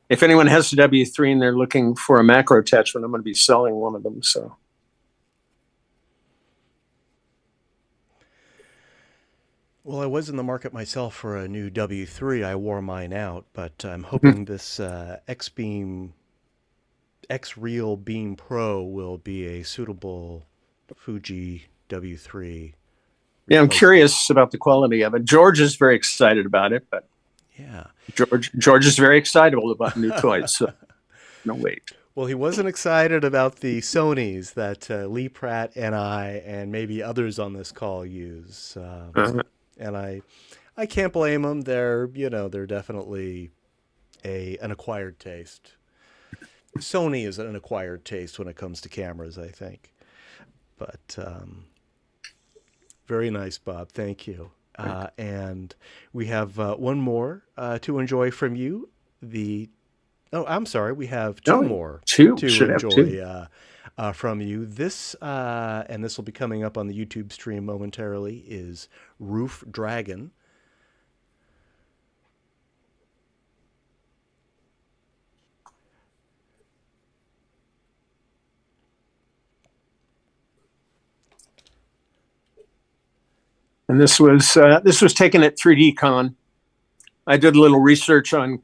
E: If anyone has a W3 and they're looking for a macro attachment, I'm going to be selling one of them. So.
B: Well, I was in the market myself for a new W3. I wore mine out, but I'm hoping this X-Reel Beam Pro will be a suitable Fuji W3.
E: Yeah, I'm curious about the quality of it. George is very excited about it, but
B: yeah,
E: George is very excitable about new toys. So no wait.
B: Well, he wasn't excited about the Sonys that Lee Pratt and I and maybe others on this call use. And I can't blame them. They're definitely an acquired taste. Sony is an acquired taste when it comes to cameras, I think. But very nice, Bob. Thank you. And we have one more to enjoy from you. I'm sorry. We have two more to enjoy from you. This, and this will be coming up on the YouTube stream momentarily, is Roof Dragon.
E: And this was taken at 3DCon. I did a little research on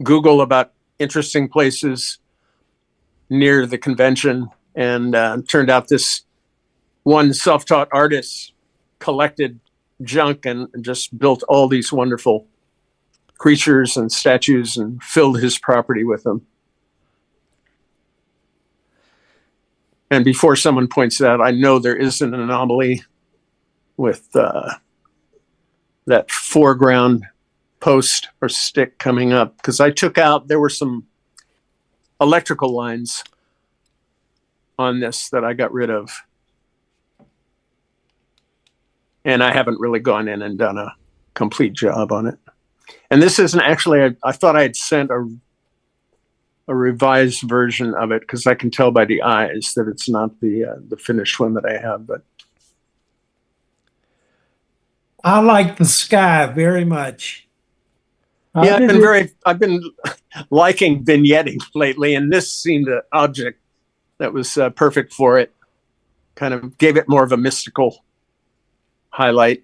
E: Google about interesting places near the convention, and turned out this one self-taught artist collected junk and just built all these wonderful creatures and statues and filled his property with them. And before someone points it out, I know there is an anomaly with that foreground post or stick coming up, because I took out, there were some electrical lines on this that I got rid of. And I haven't really gone in and done a complete job on it. And this isn't actually, I thought I had sent a revised version of it, because I can tell by the eyes that it's not the finished one that I have. But
K: I like the sky very much.
E: yeah, I've been liking vignetting lately, and this seemed an object that was perfect for it. Kind of gave it more of a mystical highlight,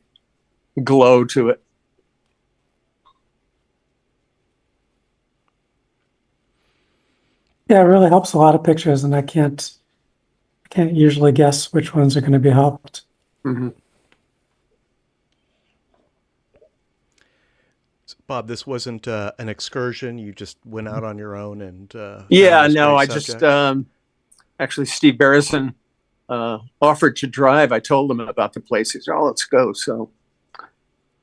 E: glow to it.
C: Yeah, it really helps a lot of pictures, and I can't usually guess which ones are going to be helped.
E: Mhm.
B: So, Bob, this wasn't an excursion. You just went out on your own and
E: Yeah,
B: found this
E: no,
B: great
E: I
B: subject.
E: just actually Steve Barrison offered to drive. I told him about the place. He said, "Oh, let's go." So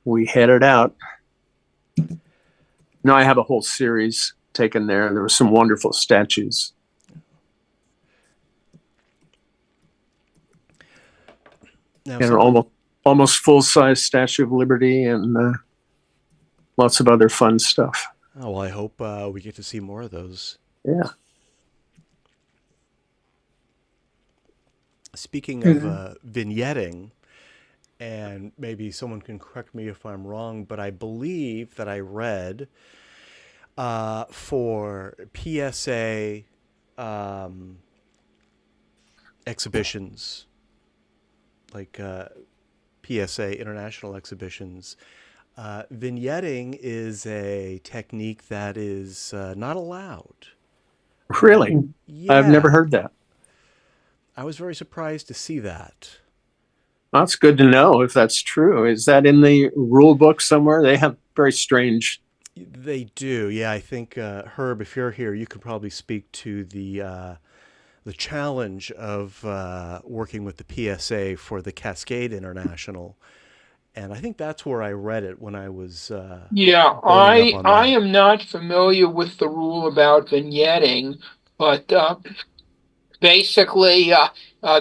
E: we headed out. No, I have a whole series taken there. There were some wonderful statues.
B: Now,
E: And
B: someone,
E: almost full size Statue of Liberty and lots of other fun stuff.
B: oh, well, I hope we get to see more of those.
E: Yeah.
B: Speaking of vignetting, and maybe someone can correct me if I'm wrong, but I believe that I read for PSA exhibitions, like PSA international exhibitions, vignetting is a technique that is not allowed.
E: Really?
B: Yeah,
E: I've never heard that.
B: I was very surprised to see that.
E: That's good to know if that's true. Is that in the rule book somewhere? They have very strange.
B: They do, yeah. I think Herb, if you're here, you could probably speak to the challenge of working with the PSA for the Cascade International, and I think that's where I read it when I was
A: Yeah,
B: boning up on
A: I
B: that.
A: am not familiar with the rule about vignetting, but basically,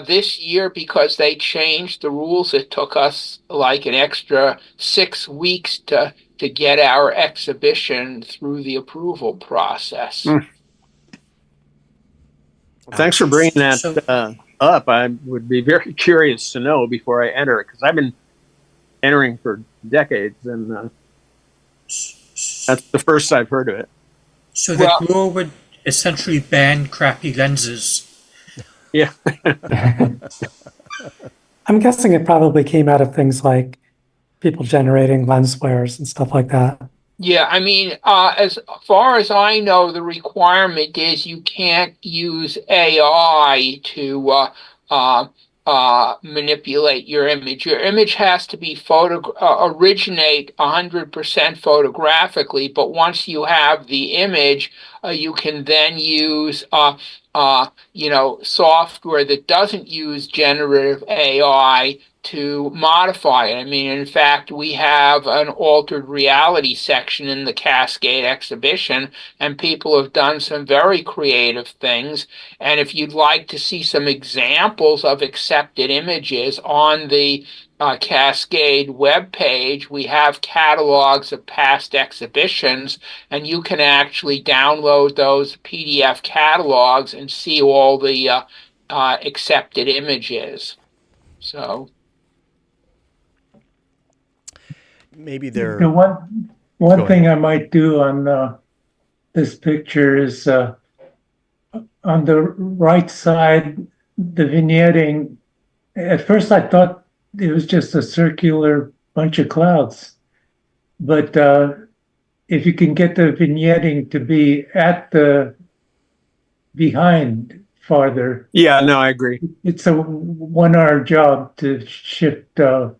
A: this year, because they changed the rules, it took us like an extra 6 weeks to get our exhibition through the approval process.
E: Mm. Thanks for bringing that
G: So,
E: up. I would be very curious to know before I enter it because I've been entering for decades, and that's the first I've heard of it.
G: so
A: Well,
G: that rule would essentially ban crappy lenses.
E: Yeah.
C: I'm guessing it probably came out of things like people generating lens flares and stuff like that.
A: yeah, I mean, as far as I know, the requirement is you can't use AI to manipulate your image. Your image has to be originate 100% photographically, but once you have the image, you can then use software that doesn't use generative AI to modify it. I mean, in fact, we have an altered reality section in the Cascade exhibition, and people have done some very creative things. And if you'd like to see some examples of accepted images on the Cascade webpage, we have catalogs of past exhibitions, and you can actually download those PDF catalogs and see all the accepted images. So.
B: Maybe
F: The
B: they're
F: one
B: Go
F: thing
B: ahead.
F: I might do on this picture is on the right side, the vignetting. At first, I thought it was just a circular bunch of clouds, but if you can get the vignetting to be at the behind farther,
E: Yeah, no, I agree.
F: it's a 1 hour job to shift the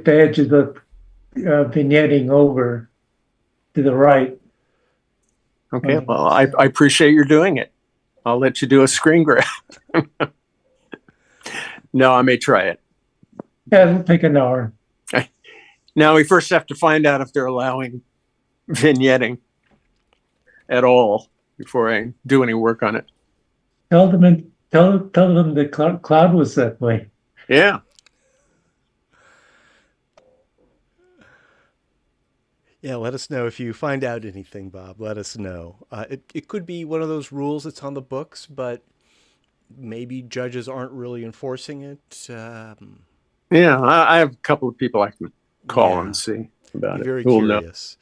F: edge of the vignetting over to the right.
E: Okay, well, I appreciate your doing it. I'll let you do a screen grab. No, I may try it.
F: Yeah, it'll take an hour.
E: Now we first have to find out if they're allowing vignetting at all before I do any work on it.
F: Tell them the cloud was that way.
E: Yeah.
B: Yeah, let us know if you find out anything, Bob. Let us know. It could be one of those rules that's on the books, but maybe judges aren't really enforcing it.
E: Yeah, I have a couple of people I can call
B: Yeah.
E: and see about
B: Be
E: it.
B: very
E: Who will know.
B: curious.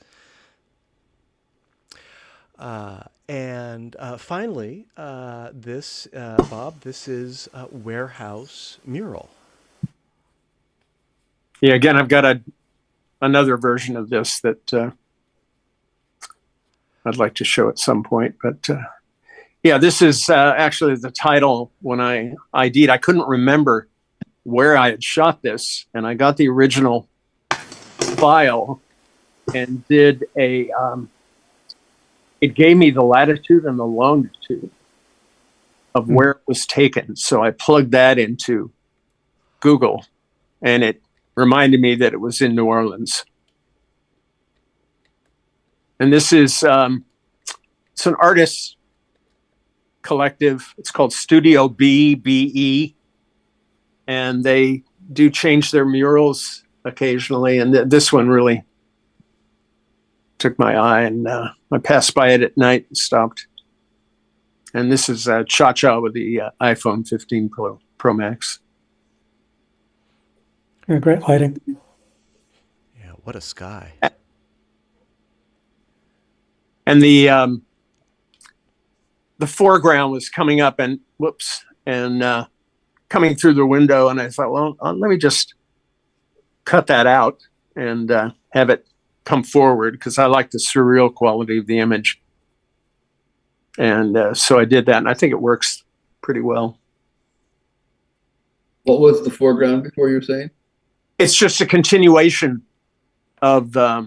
B: And finally, this, Bob, this is a warehouse mural.
E: Yeah, again, I've got another version of this that I'd like to show at some point. But yeah, this is actually the title when I ID'd. I couldn't remember where I had shot this, and I got the original file and did a, it gave me the latitude and the longitude of where it was taken. So I plugged that into Google, and it reminded me that it was in New Orleans. And this is, it's an artist collective. It's called Studio BE, and they do change their murals occasionally. And this one really took my eye, and I passed by it at night and stopped. And this is Cha-Cha with the iPhone 15 Pro Max.
C: Yeah, great lighting.
B: Yeah, what a sky.
E: And the foreground was coming up and coming through the window. And I thought, well, let me just cut that out and have it come forward, because I like the surreal quality of the image. And so I did that, and I think it works pretty well.
I: What was the foreground before you were saying?
E: It's just a continuation of, I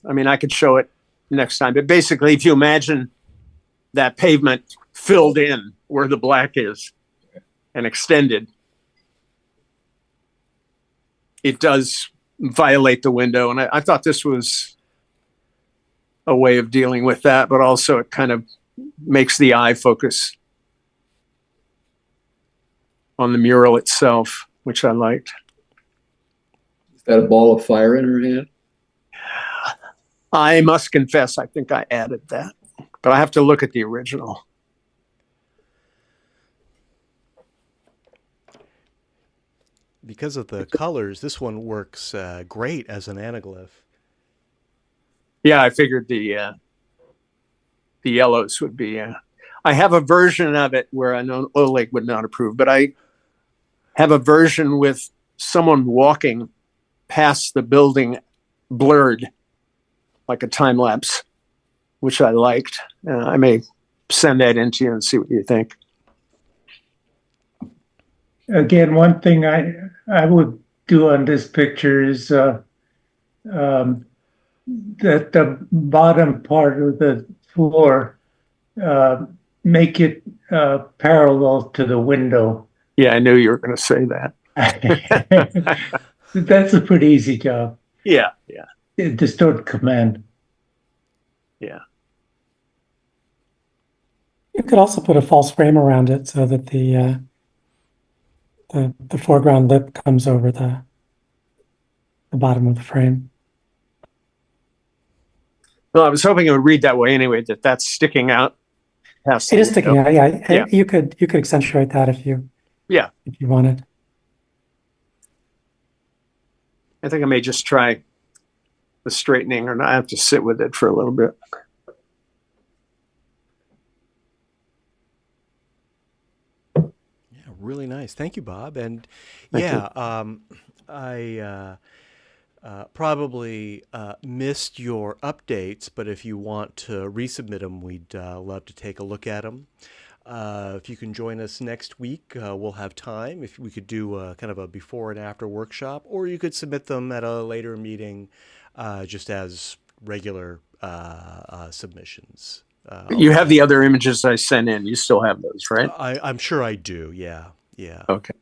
E: mean, I could show it next time, but basically, if you imagine that pavement filled in where the black is and extended, it does violate the window. And I thought this was a way of dealing with that, but also it kind of makes the eye focus on the mural itself, which I liked.
I: Is that a ball of fire in her hand?
E: I must confess, I think I added that, but I have to look at the original.
B: Because of the colors, this one works great as an anaglyph.
E: Yeah, I figured the yellows would be. I have a version of it where I know Oleg would not approve, but I have a version with someone walking past the building blurred, like a time lapse, which I liked. I may send that in to you and see what you think.
F: Again, one thing I would do on this picture is that the bottom part of the floor, make it parallel to the window.
E: Yeah, I knew you were going to say that.
F: That's a pretty easy job.
E: Yeah.
F: Distort command.
E: Yeah.
C: You could also put a false frame around it so that the foreground lip comes over the bottom of the frame.
E: Well, I was hoping it would read that way anyway, that that's sticking out.
C: It is sticking out, yeah. You could accentuate that if you wanted.
E: I think I may just try the straightening, or not. I have to sit with it for a little bit.
B: Yeah, really nice. Thank you, Bob. And I probably missed your updates, but if you want to resubmit them, we'd love to take a look at them. If you can join us next week, we'll have time. If we could do kind of a before and after workshop, or you could submit them at a later meeting just as regular submissions.
E: You have the other images I sent in. You still have those, right?
B: I'm sure I do, yeah.
E: Okay.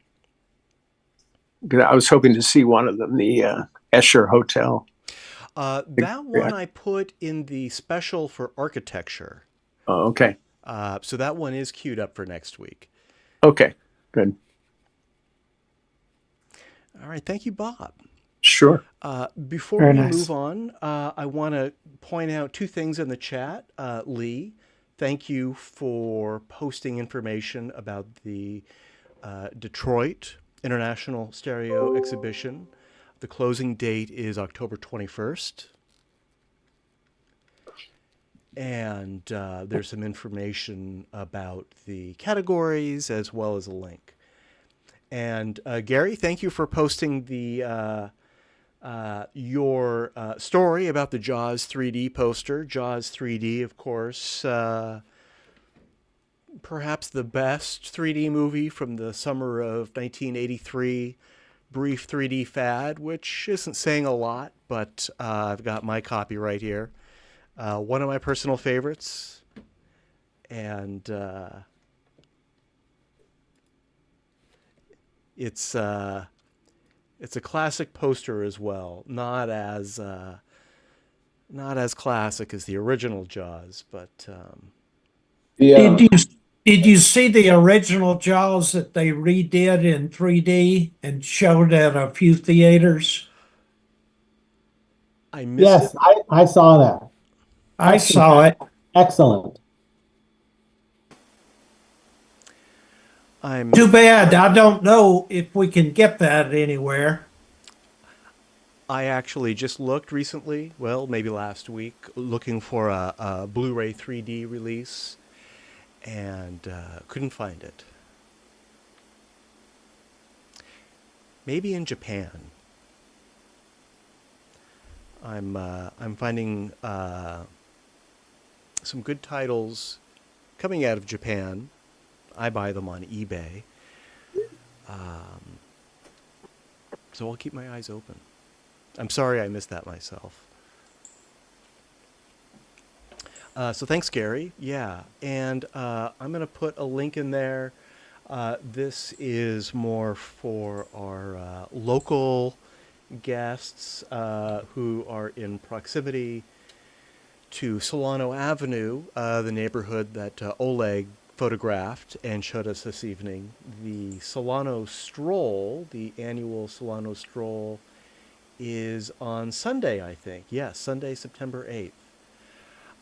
E: I was hoping to see one of them, the Escher Hotel.
B: That one I put in the special for architecture.
E: Oh, okay.
B: So that one is queued up for next week.
E: Okay, good.
B: All right, thank you, Bob.
E: Sure.
B: Before we move on, I want to point out two things in the chat. Lee, thank you for posting information about the Detroit International Stereo Exhibition. The closing date is October 21st. And there's some information about the categories as well as a link. And Gary, thank you for posting the your story about the Jaws 3D poster. Jaws 3D, of course, perhaps the best 3D movie from the summer of 1983, brief 3D fad, which isn't saying a lot, but I've got my copy right here. One of my personal favorites. And it's a classic poster as well. Not as classic as the original Jaws, but
K: Did you see the original Jaws that they redid in 3D and showed at a few theaters?
B: I missed
D: Yes,
B: it.
D: I saw that.
K: I saw it.
D: Excellent.
K: Too bad. I don't know if we can get that anywhere.
B: I actually just looked recently, well, maybe last week, looking for a Blu-ray 3D release, and couldn't find it. Maybe in Japan. I'm finding some good titles coming out of Japan. I buy them on eBay. So I'll keep my eyes open. I'm sorry I missed that myself. So thanks, Gary. Yeah, and I'm going to put a link in there. This is more for our local guests who are in proximity to Solano Avenue, the neighborhood that Oleg photographed and showed us this evening. The Solano Stroll, the annual Solano Stroll, is on Sunday, I think. Yes, Sunday, September 8th.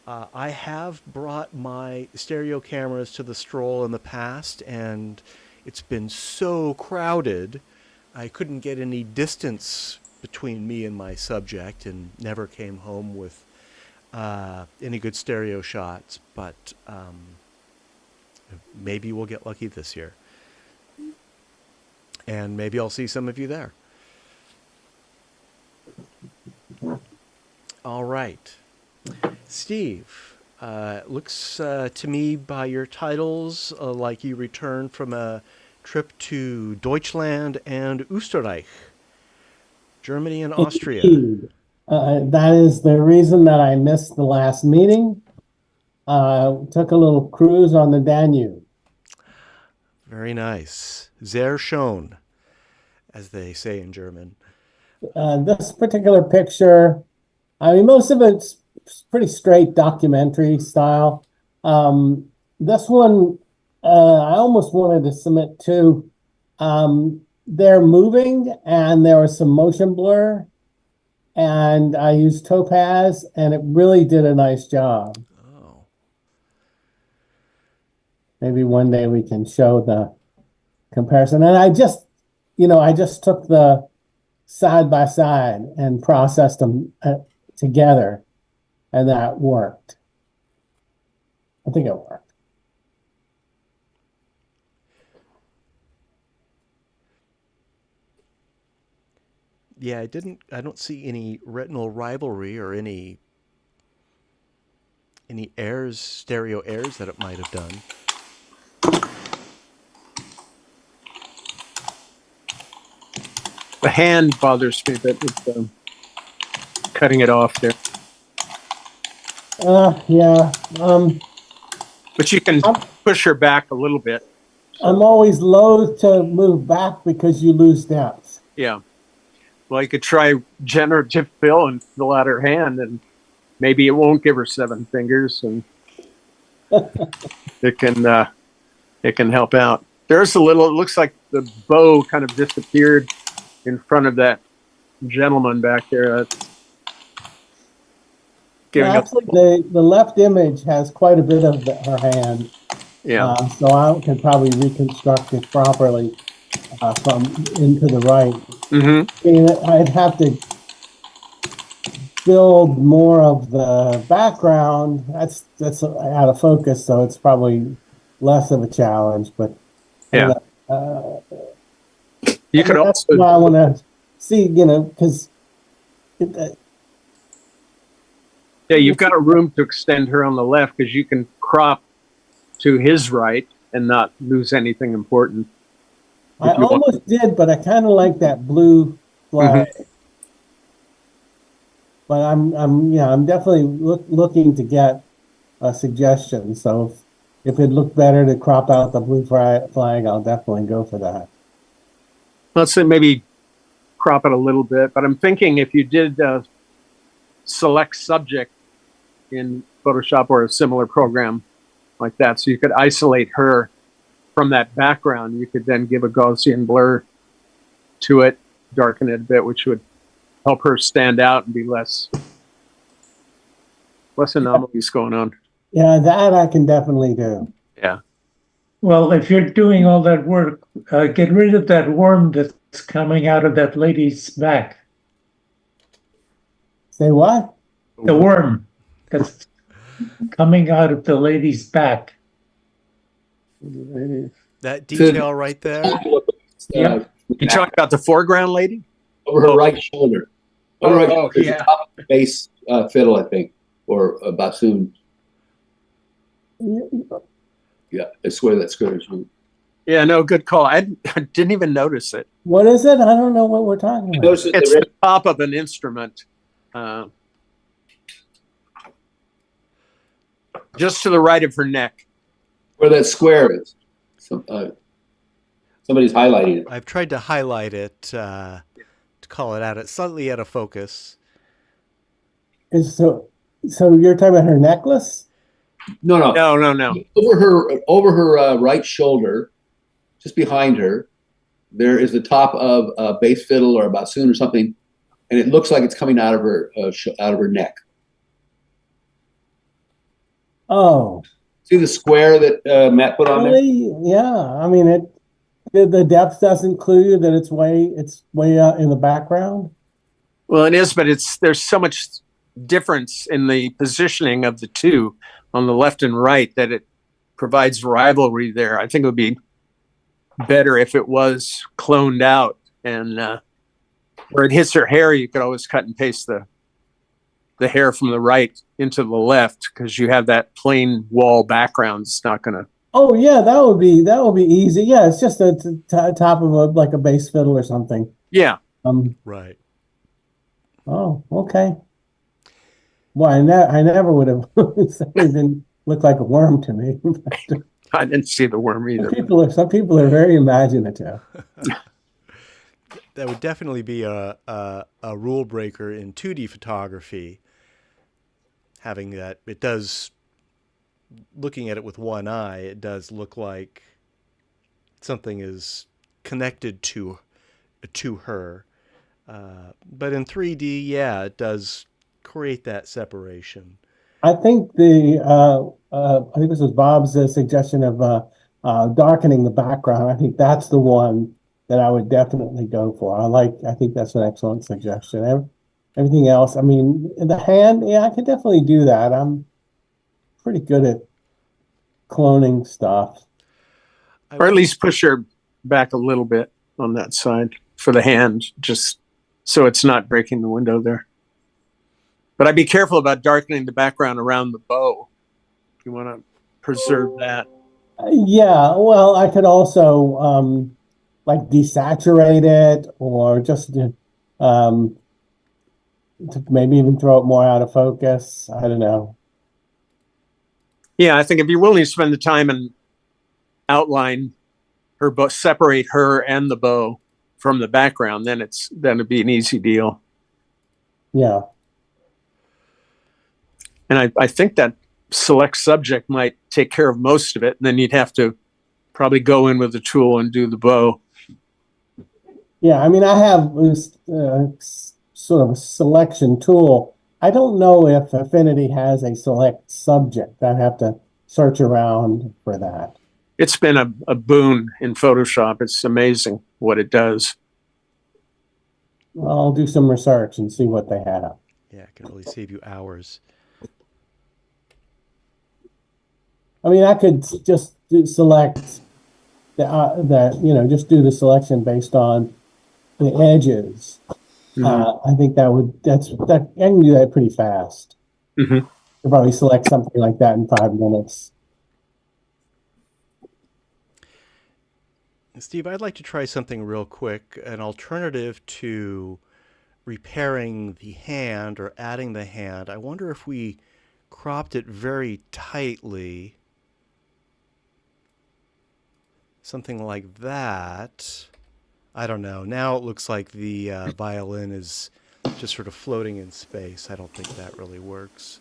B: I have brought my stereo cameras to the stroll in the past, and it's been so crowded, I couldn't get any distance between me and my subject and never came home with any good stereo shots, but maybe we'll get lucky this year. And maybe I'll see some of you there. All right. Steve, looks to me by your titles like you returned from a trip to Deutschland and Österreich, Germany and Austria.
D: Indeed. That is the reason that I missed the last meeting. Took a little cruise on the Danube.
B: Very nice. Sehr schön, as they say in German.
D: This particular picture, I mean, most of it's pretty straight documentary style. This one, I almost wanted to submit to. They're moving and there was some motion blur, and I used Topaz, and it really did a nice job.
B: Oh.
D: Maybe one day we can show the comparison. And I just took the side by side and processed them together, and that worked. I think it worked.
B: Yeah, I don't see any retinal rivalry or any errors, stereo errors that it might have done.
E: The hand bothers me a bit with cutting it off there.
D: Yeah.
E: But you can push her back a little bit.
D: I'm always loath to move back because you lose depth.
E: Yeah. Well, you could try generative fill and fill out her hand, and maybe it won't give her 7 fingers, and it can help out. There's a little. It looks like the bow kind of disappeared in front of that gentleman back there. That's giving up.
D: Actually, the left image has quite a bit of her hand.
E: Yeah.
D: So I can probably reconstruct it properly from into the right.
E: Mm-hmm.
D: I mean, I'd have to build more of the background. That's out of focus, so it's probably less of a challenge. But
E: yeah,
D: you
E: could also.
D: Why I want to see, because
E: Yeah, you've got a room to extend her on the left because you can crop to his right and not lose anything important.
D: I almost did, but I kind of like that blue flag. But I'm definitely looking to get a suggestion. So if it looked better to crop out the blue flag, I'll definitely go for that.
E: Let's say maybe crop it a little bit, but I'm thinking if you did select subject in Photoshop or a similar program like that, so you could isolate her from that background, you could then give a Gaussian blur to it, darken it a bit, which would help her stand out and be less anomalies going on.
D: Yeah, that I can definitely do.
E: Yeah.
F: Well, if you're doing all that work, get rid of that worm that's coming out of that lady's back.
D: Say what?
F: The worm that's coming out of the lady's back.
B: That detail right there.
F: Yeah.
E: You talking about the foreground lady?
I: Over her right shoulder. Over her right shoulder, there's
E: yeah.
I: a top bass fiddle, I think, or a bassoon. Yeah, I swear that's good.
E: Yeah, no, good call. I didn't even notice it.
D: What is it? I don't know what we're talking about.
E: It's the top of an instrument. Just to the right of her neck.
I: Where that square is. Somebody's highlighting it.
B: I've tried to highlight it to call it out. It's slightly out of focus.
D: So you're talking about her necklace?
I: No. Over her right shoulder, just behind her, there is the top of a bass fiddle or a bassoon or something, and it looks like it's coming out of her neck.
D: Oh.
I: See the square that Matt put on there?
D: Yeah. I mean, the depth doesn't clue that it's way out in the background.
E: Well, it is, but there's so much difference in the positioning of the two on the left and right that it provides rivalry there. I think it would be better if it was cloned out, and where it hits her hair, you could always cut and paste the hair from the right into the left because you have that plain wall background. It's not going to.
D: Oh yeah, that would be easy. Yeah, it's just the top of like a bass fiddle or something.
E: Yeah.
B: Right.
D: Oh, okay. Well, I never would have. It didn't look like a worm to me.
E: I didn't see the worm either.
D: Some people are very imaginative.
B: That would definitely be a rule breaker in 2D photography. Having that, it does. Looking at it with one eye, it does look like something is connected to her. But in 3D, yeah, it does create that separation.
D: I think this was Bob's suggestion of darkening the background. I think that's the one that I would definitely go for. I think that's an excellent suggestion. Everything else, I mean, the hand, yeah, I could definitely do that. I'm pretty good at cloning stuff.
E: Or at least push her back a little bit on that side for the hand, just so it's not breaking the window there. But I'd be careful about darkening the background around the bow. If you want to preserve that.
D: Yeah, well, I could also like desaturate it, or just to maybe even throw it more out of focus. I don't know.
E: Yeah, I think if you're willing to spend the time and outline her bow, separate her and the bow from the background, then it'd be an easy deal.
D: Yeah.
E: And I think that select subject might take care of most of it. And then you'd have to probably go in with the tool and do the bow.
D: Yeah, I mean, I have this sort of a selection tool. I don't know if Affinity has a select subject. I'd have to search around for that.
E: It's been a boon in Photoshop. It's amazing what it does.
D: I'll do some research and see what they have.
B: Yeah, it can really save you hours.
D: I mean, I could just select just do the selection based on the edges I think that I can do that pretty fast.
E: Mhm.
D: You'll probably select something like that in 5 minutes.
B: Steve, I'd like to try something real quick, an alternative to repairing the hand or adding the hand. I wonder if we cropped it very tightly, something like that. I don't know. Now it looks like the violin is just sort of floating in space. I don't think that really works.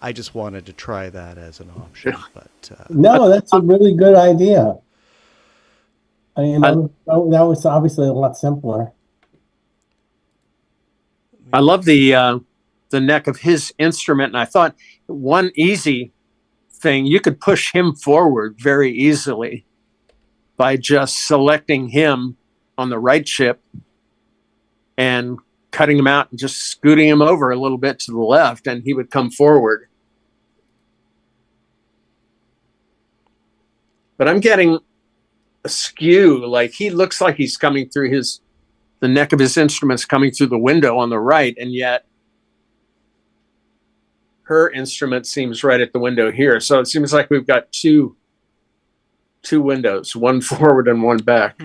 B: I just wanted to try that as an option, but
D: No, that's a really good idea. I mean, that was obviously a lot simpler.
E: I love the neck of his instrument, and I thought one easy thing, you could push him forward very easily by just selecting him on the right chip and cutting him out and just scooting him over a little bit to the left, and he would come forward. But I'm getting a skew, like he looks like he's coming through the neck of his instrument's coming through the window on the right, and yet her instrument seems right at the window here. So it seems like we've got two windows, one forward and one back.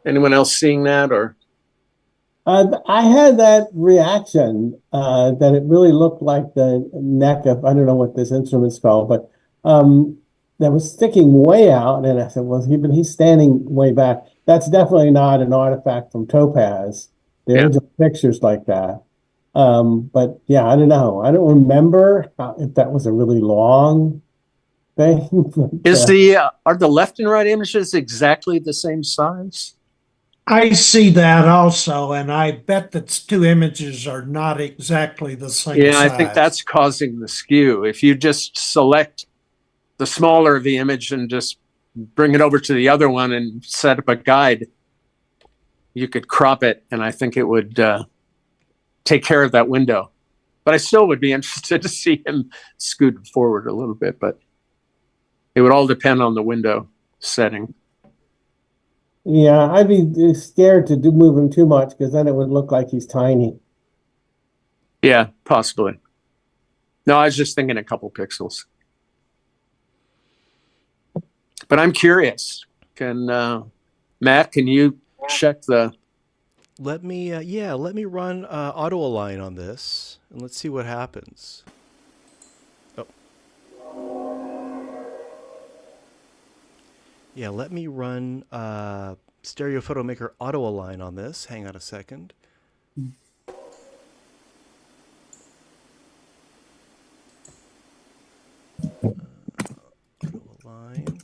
E: Anyone else seeing that? Or
D: I had that reaction that it really looked like the neck of, I don't know what this instrument's called, but that was sticking way out. And I said, well, he's standing way back. That's definitely not an artifact from Topaz. There are pictures like that. But yeah, I don't know. I don't remember if that was a really long thing. But,
E: are the left and right images exactly the same size?
K: I see that also, and I bet that 2 images are not exactly the same
E: Yeah,
K: size.
E: I think that's causing the skew. If you just select the smaller of the image and just bring it over to the other one and set up a guide, you could crop it, and I think it would take care of that window. But I still would be interested to see him scoot forward a little bit, but it would all depend on the window setting.
D: yeah, I'd be scared to move him too much because then it would look like he's tiny.
E: Yeah, possibly. No, I was just thinking a couple pixels. But I'm curious. Matt, can you check the...
B: let me run auto align on this, and let's see what happens. Yeah, let me run Stereo Photo Maker auto align on this. Hang on a second. Auto align.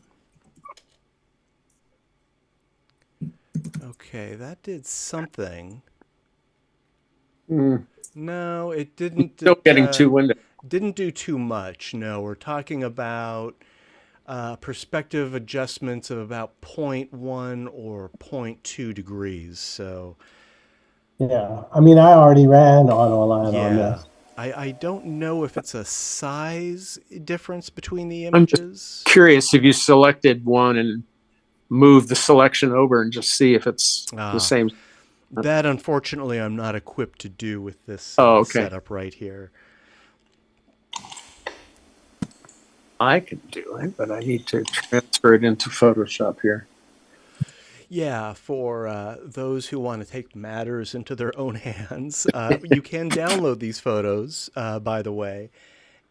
B: Okay, that did something. No, it didn't.
E: Still getting 2 windows.
B: Didn't do too much. No, we're talking about perspective adjustments of about 0.1 or 0.2 degrees. So
D: yeah, I mean, I already ran auto align on this.
B: I don't know if it's a size difference between the images.
E: I'm just curious if you selected one and move the selection over and just see if it's the same.
B: That, unfortunately, I'm not equipped to do with this setup right here.
E: I can do it, but I need to transfer it into Photoshop here.
B: Yeah, for those who want to take matters into their own hands, you can download these photos, by the way,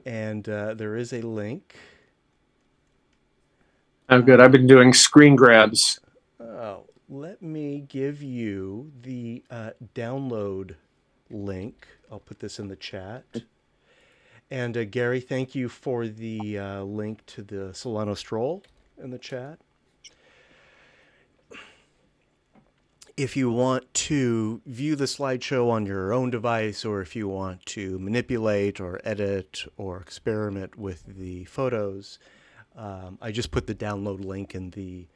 B: and there is a link.
E: Oh, good. I've been doing screen grabs.
B: Oh, let me give you the download link. I'll put this in the chat. And Gary, thank you for the link to the Solano Stroll in the chat. If you want to view the slideshow on your own device, or if you want to manipulate or edit or experiment with the photos, I just put the download link in the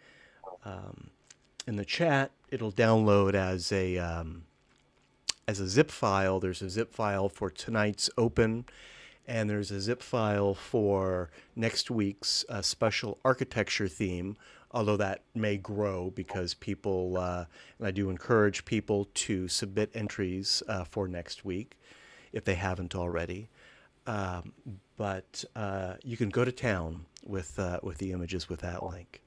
B: chat. It'll download as a zip file. There's a zip file for tonight's open, and there's a zip file for next week's special architecture theme although that may grow because people, and I do encourage people to submit entries for next week if they haven't already. But you can go to town with the images with that link.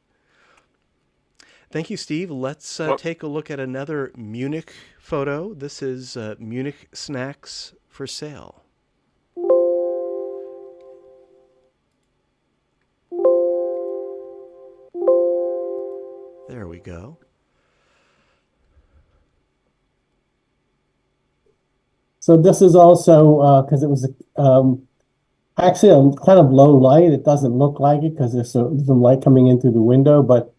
B: Thank you, Steve. Let's take a look at another Munich photo. This is Munich snacks for sale. There we go.
D: So this is also because it was actually a kind of low light. It doesn't look like it because there's some light coming in through the window, but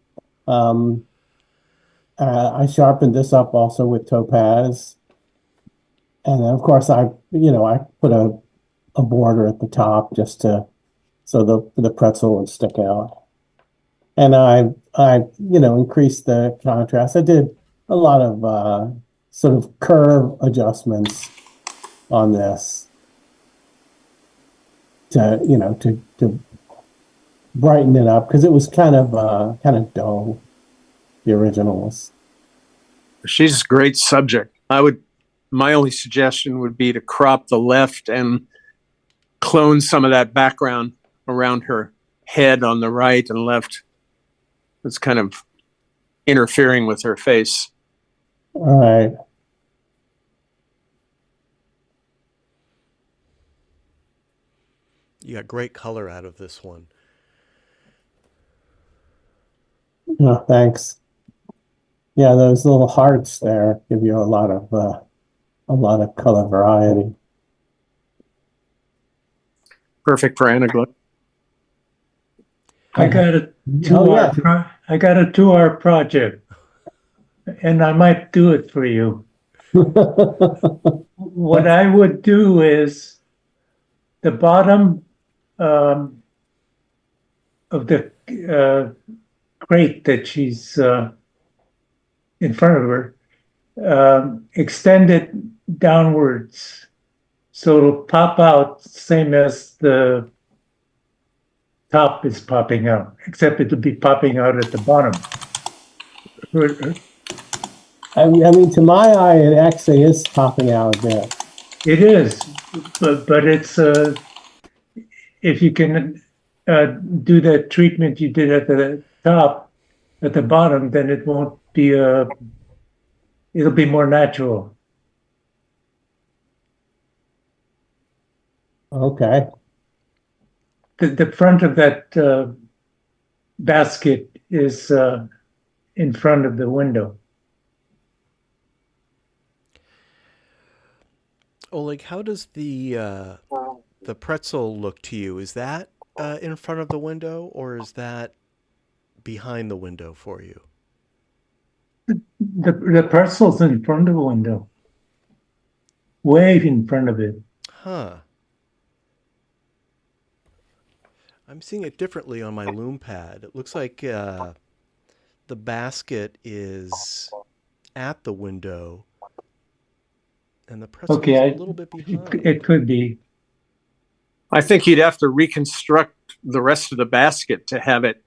D: I sharpened this up also with topaz. And then of course I put a border at the top just to so the pretzel would stick out. And I increased the contrast. I did a lot of sort of curve adjustments on this to brighten it up because it was kind of dull. The original was.
E: She's a great subject. My only suggestion would be to crop the left and clone some of that background around her head on the right and left. It's kind of interfering with her face.
D: All right.
B: You got great color out of this one.
D: No, thanks. Yeah, those little hearts there give you a lot of color variety.
E: Perfect for Anaglyph.
F: I got a 2-hour I got a 2-hour project, and I might do it for you. What I would do is the bottom of the crate that she's in front of her, extend it downwards so it'll pop out same as the top is popping out, except it'll be popping out at the bottom.
D: I mean, to my eye, it actually is popping out a bit.
F: It is, but it's if you can do that treatment you did at the top, at the bottom, then it won't be it'll be more natural.
D: Okay.
F: The front of that basket is in front of the window.
B: Oleg, how does the pretzel look to you? Is that in front of the window, or is that behind the window for you?
F: The pretzel's in front of the window, way in front of it.
B: Huh. I'm seeing it differently on my loom pad. It looks like the basket is at the window, and the pretzel is a little bit behind.
F: It could be.
E: I think you'd have to reconstruct the rest of the basket to have it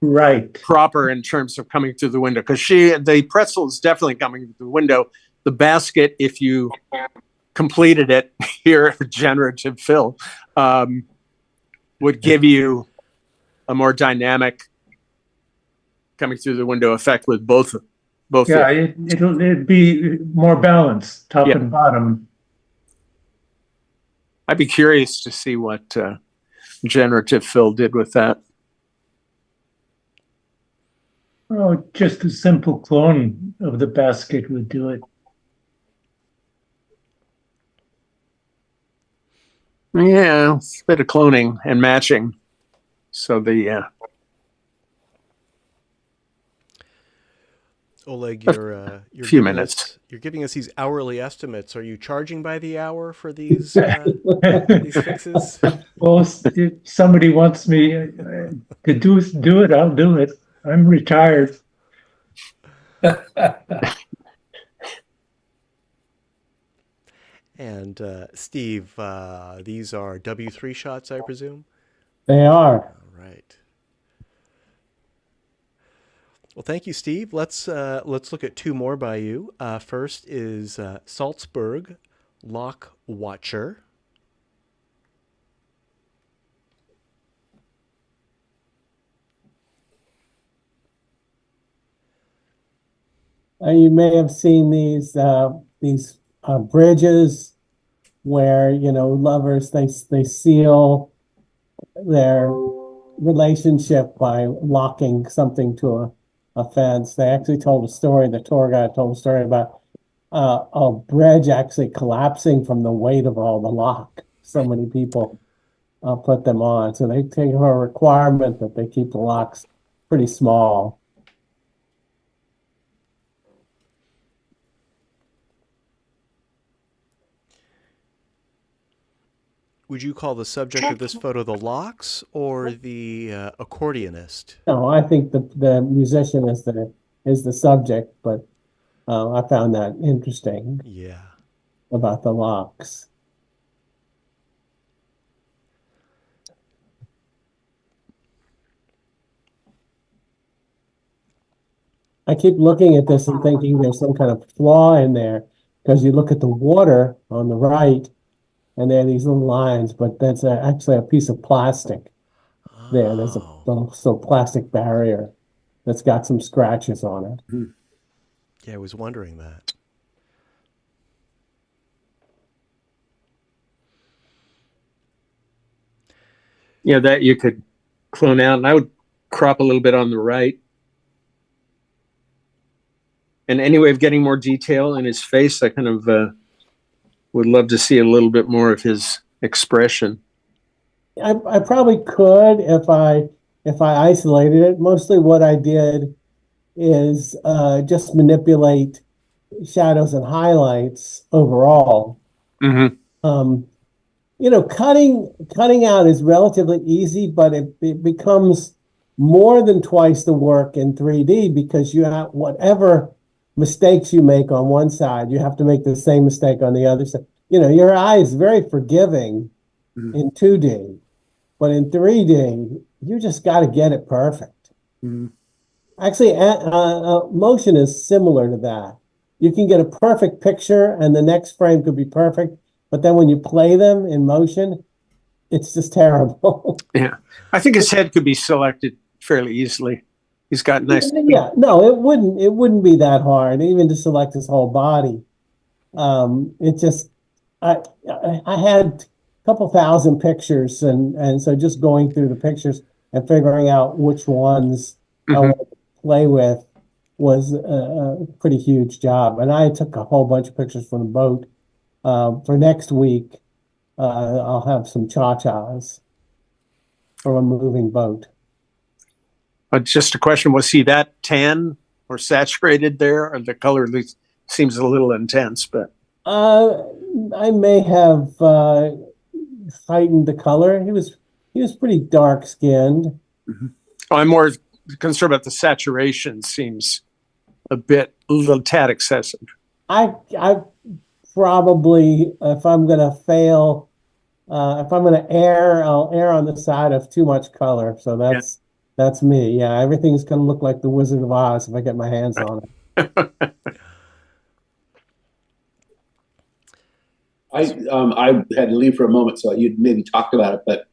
F: right
E: proper in terms of coming through the window, because the pretzel is definitely coming through the window. The basket, if you completed it here, generative fill, would give you a more dynamic coming through the window effect with both.
F: Yeah, it'd be more balanced, top and bottom.
E: I'd be curious to see what generative fill did with that.
F: Oh, just a simple clone of the basket would do it.
E: Yeah, it's a bit of cloning and matching. So
B: Oleg, you're
E: few minutes.
B: You're giving us these hourly estimates. Are you charging by the hour for these these fixes?
F: Well, if somebody wants me to do it, I'll do it. I'm retired.
B: And Steve, these are W3 shots, I presume?
D: They are.
B: All right. Well, thank you, Steve. Let's look at two more by you. First is Salzburg Lock Watcher.
D: You may have seen these bridges where lovers they seal their relationship by locking something to a fence. They actually told a story. The tour guide told a story about a bridge actually collapsing from the weight of all the lock. So many people put them on, so they take a requirement that they keep the locks pretty small.
B: Would you call the subject of this photo the locks or the accordionist?
D: No, I think the musician is the subject, but I found that interesting.
B: Yeah.
D: About the locks. I keep looking at this and thinking there's some kind of flaw in there, because you look at the water on the right and there are these little lines, but that's actually a piece of plastic there. There's a plastic barrier that's got some scratches on it.
B: Yeah, I was wondering that.
E: Yeah, that you could clone out, and I would crop a little bit on the right. And any way of getting more detail in his face, I kind of would love to see a little bit more of his expression.
D: I probably could if I isolated it. Mostly what I did is just manipulate shadows and highlights overall.
E: Mm-hmm.
D: Cutting out is relatively easy, but it becomes more than twice the work in 3D, because you have whatever mistakes you make on one side, you have to make the same mistake on the other side. Your eye is very forgiving in 2D, but in 3D, you just got to get it perfect. Actually, motion is similar to that. You can get a perfect picture and the next frame could be perfect, but then when you play them in motion, it's just terrible.
E: Yeah. I think his head could be selected fairly easily. He's got nice.
D: Yeah, no, it wouldn't be that hard, even to select his whole body. It just, I had a couple thousand pictures, and so just going through the pictures and figuring out which ones I wanted to play with was a pretty huge job. And I took a whole bunch of pictures from the boat. For next week, I'll have some cha-chas from a moving boat.
E: Just a question, was he that tan or saturated there? Or the color seems a little intense, but.
D: I may have heightened the color. He was pretty dark-skinned.
E: I'm more concerned about the saturation. Seems a little tad excessive.
D: I probably, if I'm going to fail, if I'm going to err, I'll err on the side of too much color. So that's me. Yeah, everything's going to look like the Wizard of Oz if I get my hands on it.
I: I had to leave for a moment, so you'd maybe talked about it, but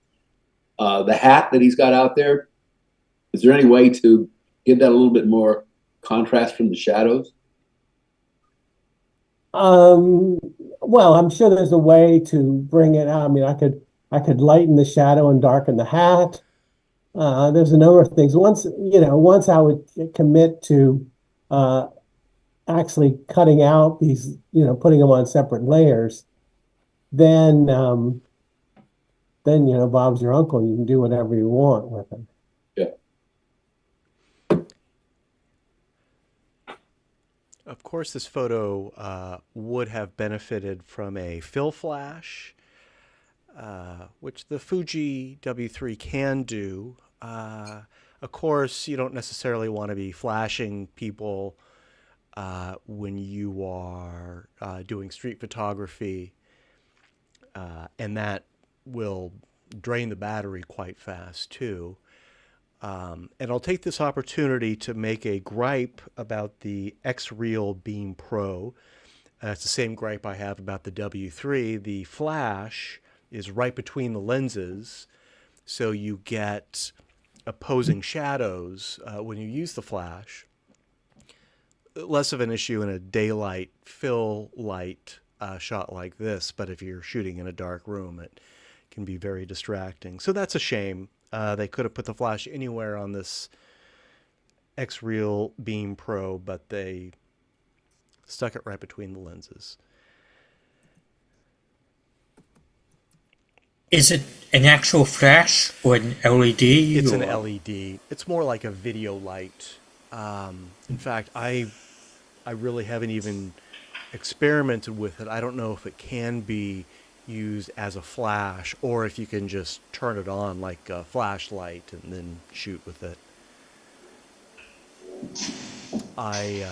I: the hat that he's got out there, is there any way to give that a little bit more contrast from the shadows?
D: Well, I'm sure there's a way to bring it out. I mean, I could lighten the shadow and darken the hat. There's a number of things. Once I would commit to actually cutting out these, putting them on separate layers, then Bob's your uncle. You can do whatever you want with him.
I: Yeah.
B: Of course, this photo would have benefited from a fill flash, which the Fuji W3 can do. Of course, you don't necessarily want to be flashing people when you are doing street photography, and that will drain the battery quite fast too. And I'll take this opportunity to make a gripe about the X-Reel Beam Pro. It's the same gripe I have about the W3. The flash is right between the lenses, so you get opposing shadows when you use the flash. Less of an issue in a daylight fill light shot like this, but if you're shooting in a dark room, it can be very distracting. So that's a shame. They could have put the flash anywhere on this X-Reel Beam Pro, but they stuck it right between the lenses.
G: Is it an actual flash or an LED?
B: It's an
G: or-
B: LED. It's more like a video light. In fact, I really haven't even experimented with it. I don't know if it can be used as a flash or if you can just turn it on like a flashlight and then shoot with it. I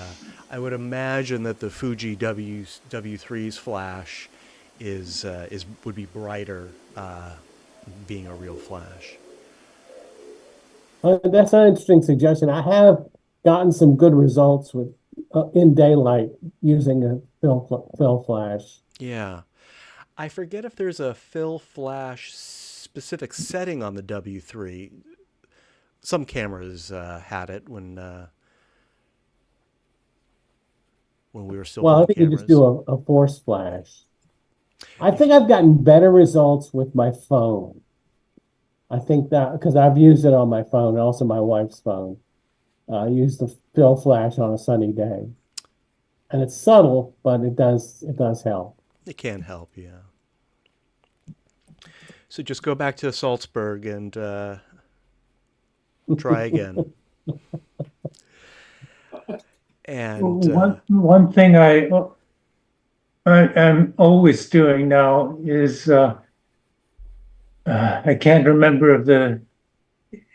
B: would imagine that the Fuji W3's flash would be brighter, being a real flash.
D: That's an interesting suggestion. I have gotten some good results with in daylight using a fill flash.
B: Yeah. I forget if there's a fill flash specific setting on the W3. Some cameras had it when we were still
D: Well, I
B: doing
D: think you
B: cameras.
D: just do a force flash. I think I've gotten better results with my phone. I think that because I've used it on my phone and also my wife's phone. I use the fill flash on a sunny day, and it's subtle, but it does help.
B: It can help, yeah. So just go back to Salzburg and try again. And
F: One thing I'm always doing now is I can't remember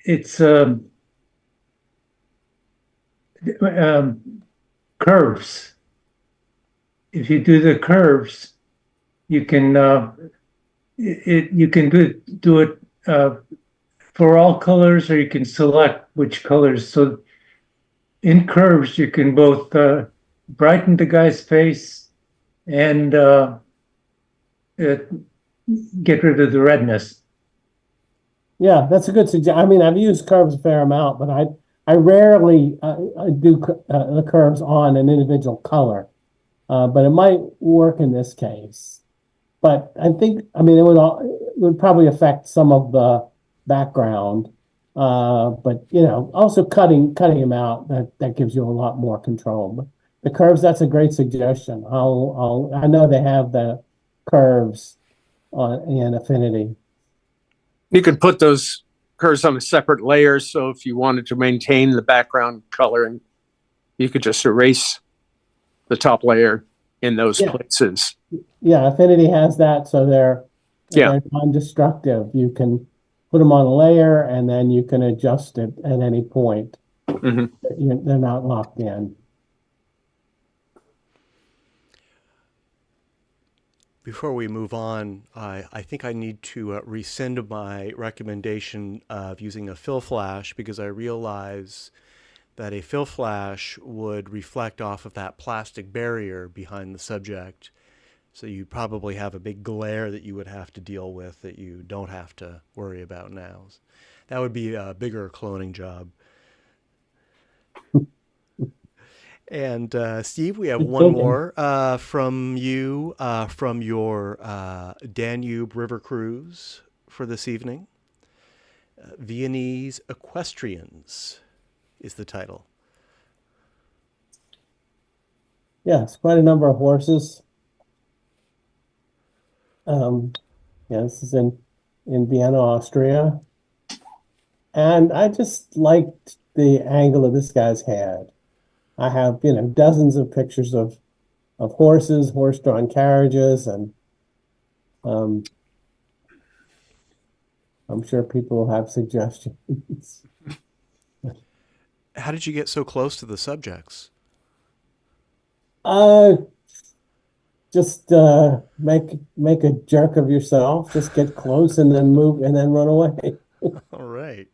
F: it's curves. If you do the curves, you can you can do it for all colors, or you can select which colors. So in curves, you can both brighten the guy's face and get rid of the redness.
D: Yeah, that's a good suggestion. I mean, I've used curves a fair amount, but I rarely do the curves on an individual color. But it might work in this case. But I think, I mean, it would probably affect some of the background. But you know, also cutting them out, that gives you a lot more control. But the curves, that's a great suggestion. I know they have the curves in Affinity.
E: You could put those curves on a separate layer, so if you wanted to maintain the background coloring, you could just erase the top layer in those places.
D: Yeah, Affinity has that, so they're non-destructive. You can put them on a layer, and then you can adjust it at any point.
E: Mm-hmm.
D: They're not locked in.
B: before we move on, I think I need to rescind my recommendation of using a fill flash, because I realize that a fill flash would reflect off of that plastic barrier behind the subject. So you probably have a big glare that you would have to deal with that you don't have to worry about now. That would be a bigger cloning job. And Steve, we have one more from you from your Danube River cruise for this evening. Viennese Equestrians is the title.
D: Yeah, it's quite a number of horses. Yeah, this is in Vienna, Austria. And I just liked the angle of this guy's head. I have, dozens of pictures of horses, horse-drawn carriages, and I'm sure people will have suggestions.
B: How did you get so close to the subjects?
D: Just make a jerk of yourself. Just get close and then move and then run away.
B: All right.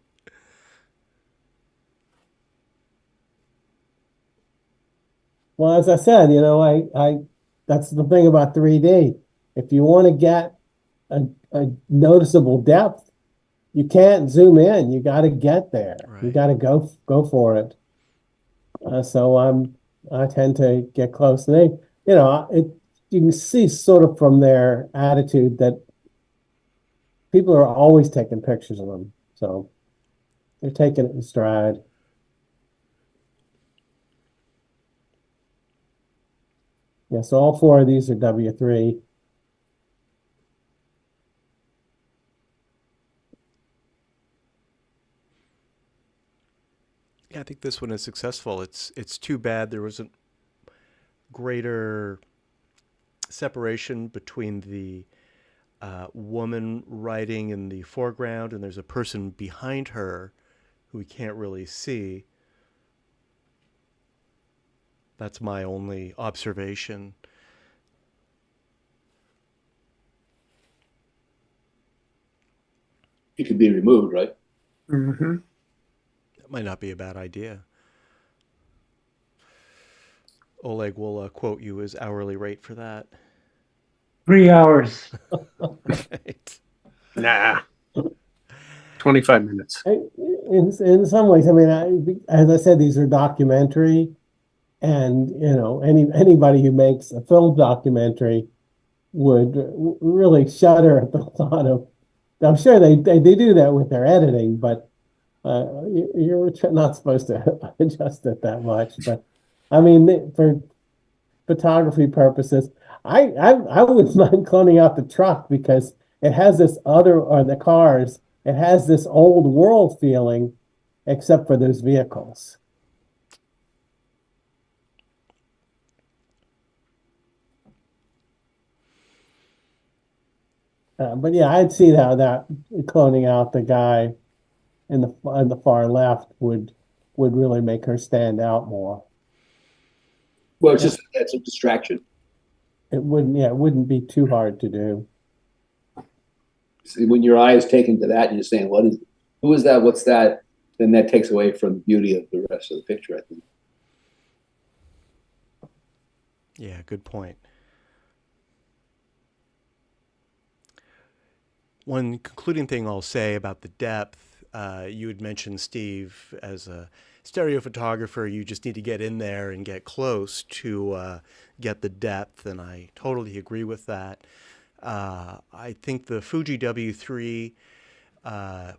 D: Well, as I said, that's the thing about 3D. If you want to get a noticeable depth, you can't zoom in. You got to get there. You
B: Right.
D: got to go for it. So I tend to get close. You can see sort of from their attitude that people are always taking pictures of them. So they're taking it in stride. Yeah, so all four of these are W3.
B: Yeah, I think this one is successful. It's too bad there wasn't greater separation between the woman writing in the foreground and there's a person behind her who we can't really see. That's my only observation.
I: It could be removed, right?
C: Mm-hmm.
B: That might not be a bad idea. Oleg will quote you as hourly rate for that.
F: 3 hours.
B: Right.
E: Nah. 25 minutes.
D: In some ways, as I said, these are documentary, and anybody who makes a film documentary would really shudder at the thought of. I'm sure they do that with their editing, but you're not supposed to adjust it that much. But for photography purposes, I wouldn't mind cloning out the truck because it has this or the cars. It has this old world feeling, except for those vehicles. But yeah, I'd see how that cloning out the guy in the far left would really make her stand out more.
I: Well, it's just that's a distraction.
D: It wouldn't be too hard to do.
I: See, when your eye is taken to that and you're saying, who is that? What's that? Then that takes away from the beauty of the rest of the picture, I think.
B: Yeah, good point. One concluding thing I'll say about the depth, you had mentioned, Steve, as a stereo photographer, you just need to get in there and get close to get the depth, and I totally agree with that. I think the Fuji W3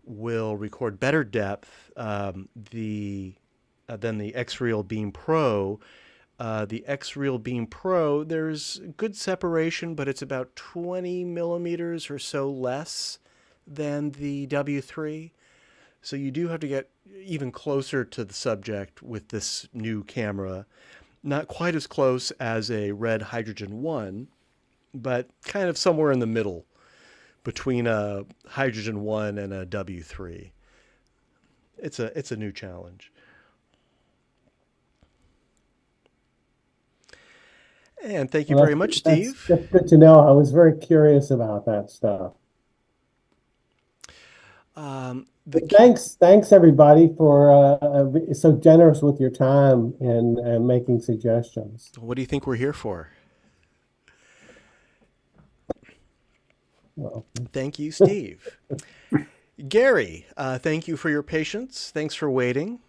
B: will record better depth than the X-Real Beam Pro. The X-Real Beam Pro, there's good separation, but it's about 20 millimeters or so less than the W3. So you do have to get even closer to the subject with this new camera. Not quite as close as a Red Hydrogen 1, but kind of somewhere in the middle between a Hydrogen 1 and a W3. It's a new challenge. And thank you very much, Steve.
D: That's good to know. I was very curious about that stuff. Thanks everybody for so generous with your time and making suggestions.
B: What do you think we're here for?
D: Well,
B: thank you, Steve. Gary, thank you for your patience. Thanks for waiting.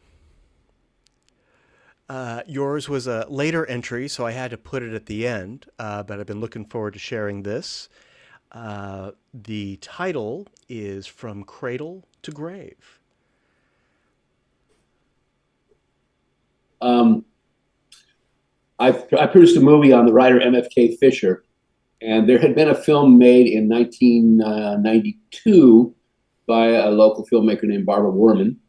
B: Yours was a later entry, so I had to put it at the end, but I've been looking forward to sharing this. The title is From Cradle to Grave.
I: I produced a movie on the writer MFK Fisher, and there had been a film made in 1992 by a local filmmaker named Barbara Worman.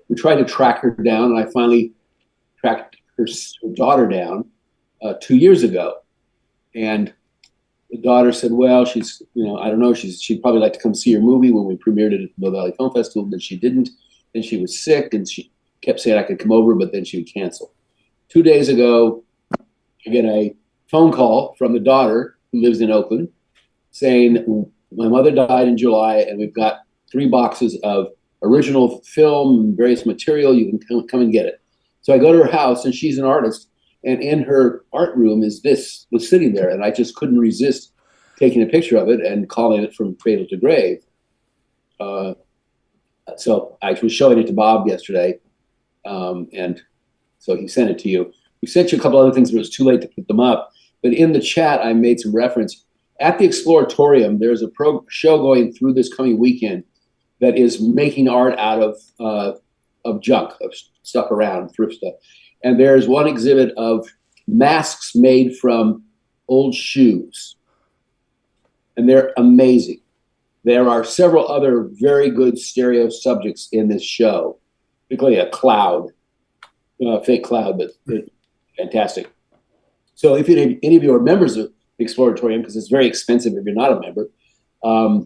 I: We tried to track her down, and I finally tracked her daughter down 2 years ago. And the daughter said, well, she's, I don't know, she'd probably like to come see your movie when we premiered it at the Mill Valley Film Festival, but she didn't. And she was sick, and she kept saying I could come over, but then she would cancel. 2 days ago, I get a phone call from the daughter who lives in Oakland saying, my mother died in July, and we've got 3 boxes of original film and various material. You can come and get it. So I go to her house, and she's an artist, And in her art room was sitting there, and I just couldn't resist taking a picture of it and calling it From Cradle to Grave. So I was showing it to Bob yesterday, and so he sent it to you. We sent you a couple other things, but it was too late to put them up. But in the chat, I made some reference. At the Exploratorium, there's a show going through this coming weekend that is making art out of junk, of stuff around, thrift stuff. And there's one exhibit of masks made from old shoes. And they're amazing. There are several other very good stereo subjects in this show, particularly a cloud, fake cloud, but fantastic. So if any of you are members of the Exploratorium, because it's very expensive if you're not a member,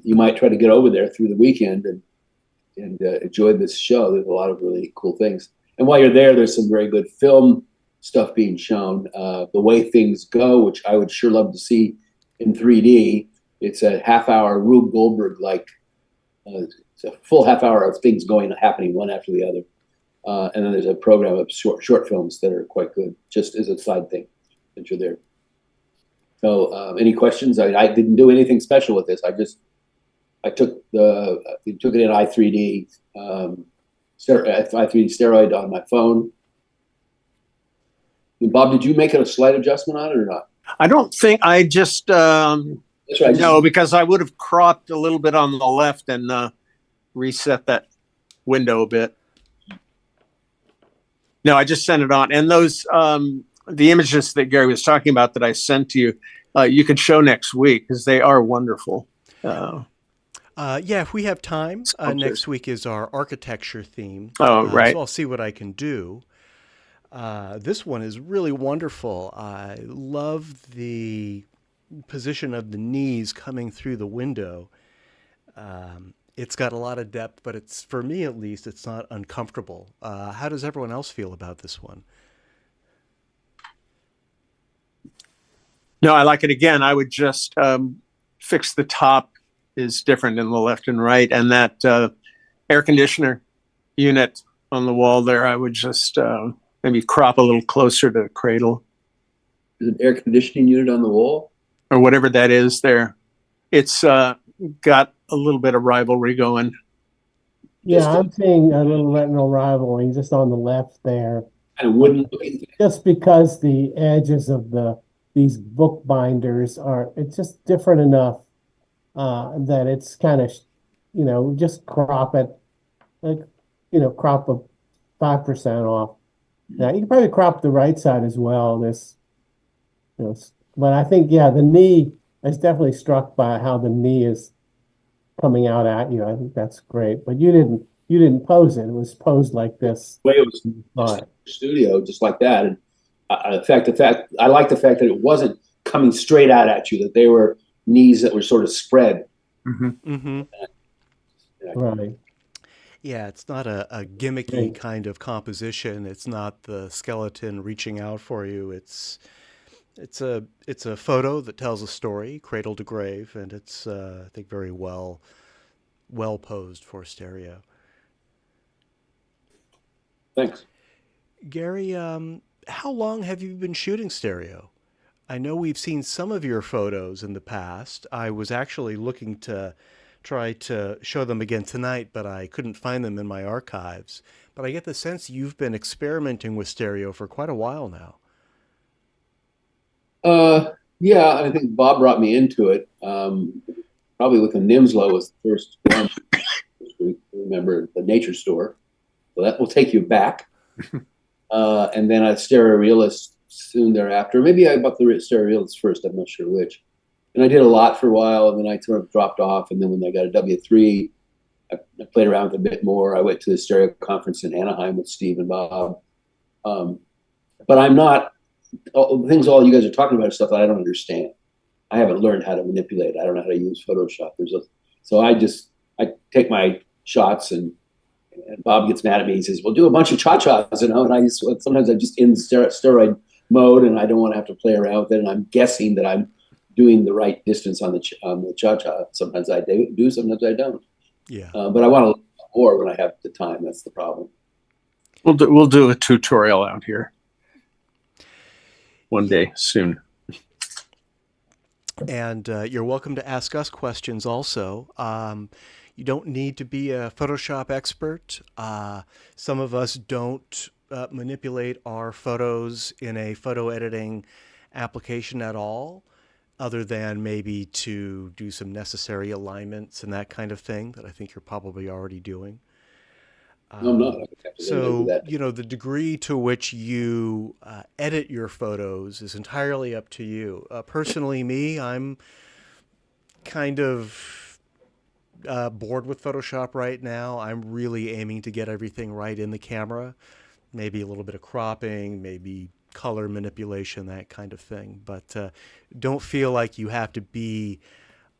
I: you might try to get over there through the weekend and enjoy this show. There's a lot of really cool things. And while you're there, there's some very good film stuff being shown. The Way Things Go, which I would sure love to see in 3D. It's a half-hour Rube Goldberg-like. It's a full half hour of things happening one after the other. And then there's a program of short films that are quite good, just as a side thing that you're there. So any questions? I didn't do anything special with this. I took it in i3D, i3D steroid on my phone. And Bob, did you make a slight adjustment on it or not?
E: I don't think I just
I: That's right.
E: no, because I would have cropped a little bit on the left and reset that window a bit. No, I just sent it on. And those the images that Gary was talking about that I sent to you, you could show next week because they are wonderful.
B: Yeah, if we have time, next week is our architecture theme.
E: Oh, right.
B: So I'll see what I can do. This one is really wonderful. I love the position of the knees coming through the window. It's got a lot of depth, but it's, for me at least, it's not uncomfortable. How does everyone else feel about this one?
E: No, I like it. Again, I would just fix the top is different in the left and right. And that air conditioner unit on the wall there, I would just maybe crop a little closer to the cradle.
I: Is an air conditioning unit on the wall?
E: Or whatever that is there. It's got a little bit of rivalry going.
D: Yeah, I'm seeing a little retinal rivalry just on the left there.
I: And wooden.
D: Just because the edges of these book binders it's just different enough that it's kind of, just crop it, crop a 5% off. Now you can probably crop the right side as well. But I think, the knee, I was definitely struck by how the knee is coming out at you. I think that's great. But you didn't pose it. It was posed like this.
I: The way it was in the studio, just like that. And I like the fact that it wasn't coming straight out at you, that they were knees that were sort of spread.
B: Mm-hmm. Mm-hmm.
D: Right.
B: Yeah, it's not a gimmicky kind of composition. It's not the skeleton reaching out for you. It's a photo that tells a story, cradle to grave, and it's I think very well posed for stereo.
I: Thanks,
B: Gary. How long have you been shooting stereo? I know we've seen some of your photos in the past. I was actually looking to try to show them again tonight, but I couldn't find them in my archives. But I get the sense you've been experimenting with stereo for quite a while now.
I: Yeah, I think Bob brought me into it. Probably with the Nimslow was the first one. We remember the Nature Store. So that will take you back. And then a Stereo Realist soon thereafter. Maybe I bought the Stereo Realist first, I'm not sure which. And I did a lot for a while, and then I sort of dropped off. And then when I got a W3, I played around with it a bit more. I went to the stereo conference in Anaheim with Steve and Bob. But I'm not, all you guys are talking about is stuff that I don't understand. I haven't learned how to manipulate. I don't know how to use Photoshop. So I take my shots, and Bob gets mad at me. He says, "Well, do a bunch of cha-chas, and sometimes I just in steroid mode, and I don't want to have to play around with it. And I'm guessing that I'm doing the right distance on the cha-cha. Sometimes I do, sometimes I don't.
B: Yeah.
I: But I want to learn more when I have the time. That's the problem.
E: We'll do a tutorial out here. one day soon.
B: And you're welcome to ask us questions also. You don't need to be a Photoshop expert. Some of us don't manipulate our photos in a photo editing application at all, other than maybe to do some necessary alignments and that kind of thing that I think you're probably already doing.
I: No, I'm not. I have to do
B: So,
I: that.
B: you know, the degree to which you edit your photos is entirely up to you. Personally, me, I'm kind of bored with Photoshop right now. I'm really aiming to get everything right in the camera. Maybe a little bit of cropping, maybe color manipulation, that kind of thing. But don't feel like you have to be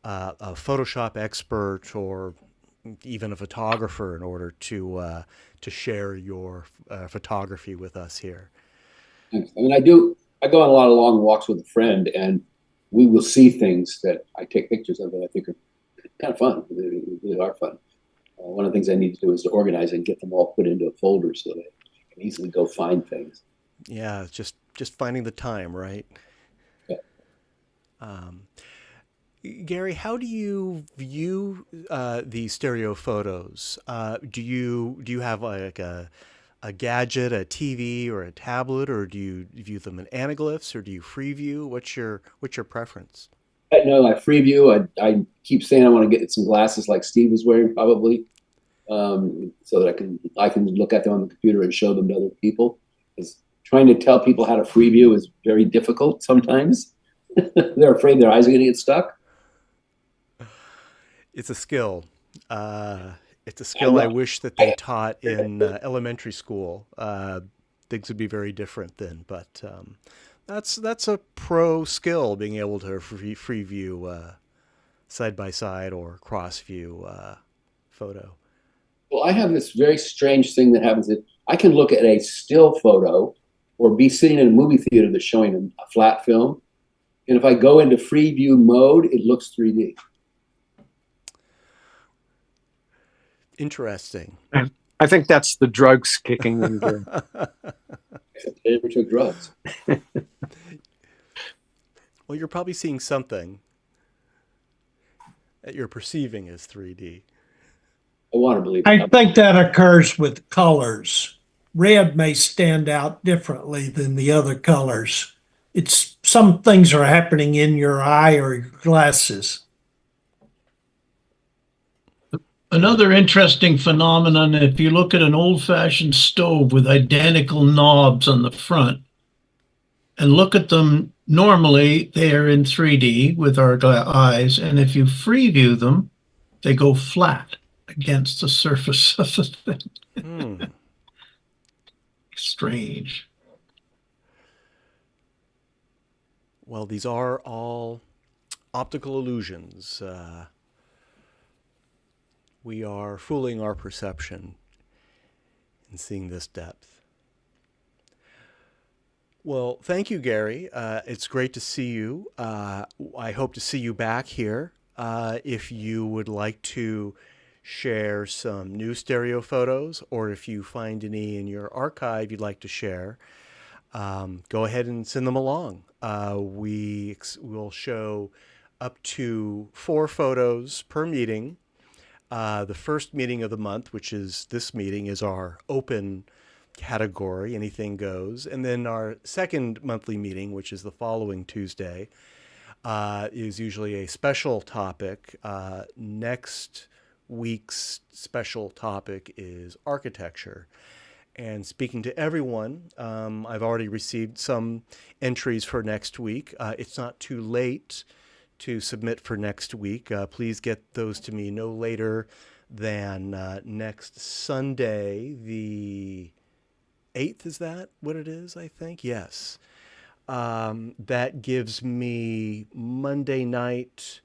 B: a Photoshop expert or even a photographer in order to share your photography with us here.
I: I mean, I go on a lot of long walks with a friend, and we will see things that I take pictures of that I think are kind of fun. They really are fun. One of the things I need to do is to organize and get them all put into a folder so that I can easily go find things.
B: Yeah, just finding the time, right?
I: Yeah.
B: Gary, how do you view these stereo photos? Do you have like a gadget, a TV, or a tablet, or do you view them in anaglyphs, or do you free view? What's your preference?
I: No, I free view. I keep saying I want to get some glasses like Steve is wearing, probably, so that I can look at them on the computer and show them to other people. Because trying to tell people how to free view is very difficult sometimes. They're afraid their eyes are going to get stuck.
B: It's a skill. It's a skill I wish that they taught in elementary school. Things would be very different then, but that's a pro skill, being able to free view side by side or cross view photo.
I: Well, I have this very strange thing that happens that I can look at a still photo or be sitting in a movie theater that's showing a flat film, and if I go into free view mode, it looks 3D.
B: Interesting.
E: I think that's the drugs kicking in there.
I: Except I never took drugs.
B: Well, you're probably seeing something that you're perceiving as 3D.
I: I want to believe it.
K: I think that occurs with colors. Red may stand out differently than the other colors. It's some things are happening in your eye or your glasses.
L: Another interesting phenomenon, if you look at an old-fashioned stove with identical knobs on the front and look at them normally, they are in 3D with our eyes, and if you free view them, they go flat against the surface of the thing. Strange.
B: Well, these are all optical illusions. We are fooling our perception in seeing this depth. Well, thank you, Gary. It's great to see you. I hope to see you back here. If you would like to share some new stereo photos, or if you find any in your archive you'd like to share, go ahead and send them along. We will show up to 4 photos per meeting. The first meeting of the month, which is this meeting, is our open category, anything goes. And then our second monthly meeting, which is the following Tuesday, is usually a special topic. Next week's special topic is architecture. And speaking to everyone, I've already received some entries for next week. It's not too late to submit for next week. Please get those to me no later than next Sunday, the 8th. Is that what it is, I think? Yes. That gives me Monday night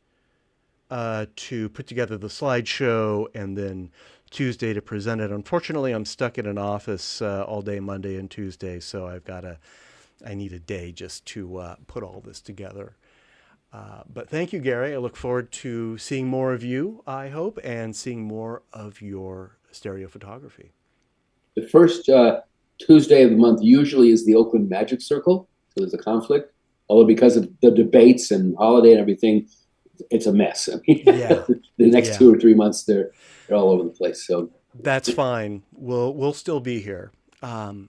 B: to put together the slideshow, and then Tuesday to present it. Unfortunately, I'm stuck in an office all day Monday and Tuesday, so I need a day just to put all this together. But thank you, Gary. I look forward to seeing more of you, I hope, and seeing more of your stereo photography.
I: The first Tuesday of the month usually is the Oakland Magic Circle. So there's a conflict. Although because of the debates and holiday and everything, it's a mess. I mean,
B: Yeah.
I: the next
B: Yeah.
I: 2 or 3 months, they're all over the place. So
B: That's fine. We'll still be here. And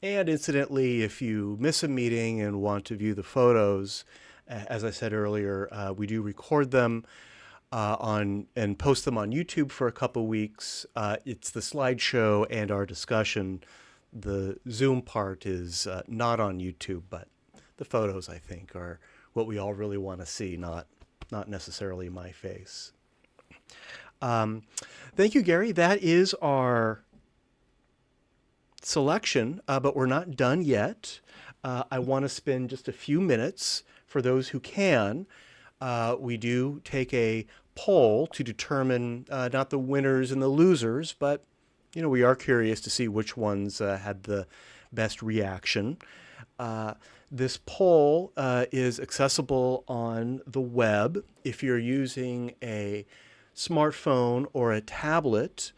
B: incidentally, if you miss a meeting and want to view the photos, as I said earlier, we do record them on and post them on YouTube for a couple weeks. It's the slideshow and our discussion. The Zoom part is not on YouTube, but the photos, I think, are what we all really want to see, not necessarily my face. Thank you, Gary. That is our selection, but we're not done yet. I want to spend just a few minutes for those who can. We do take a poll to determine not the winners and the losers, but we are curious to see which ones had the best reaction. This poll is accessible on the web. If you're using a smartphone or a tablet,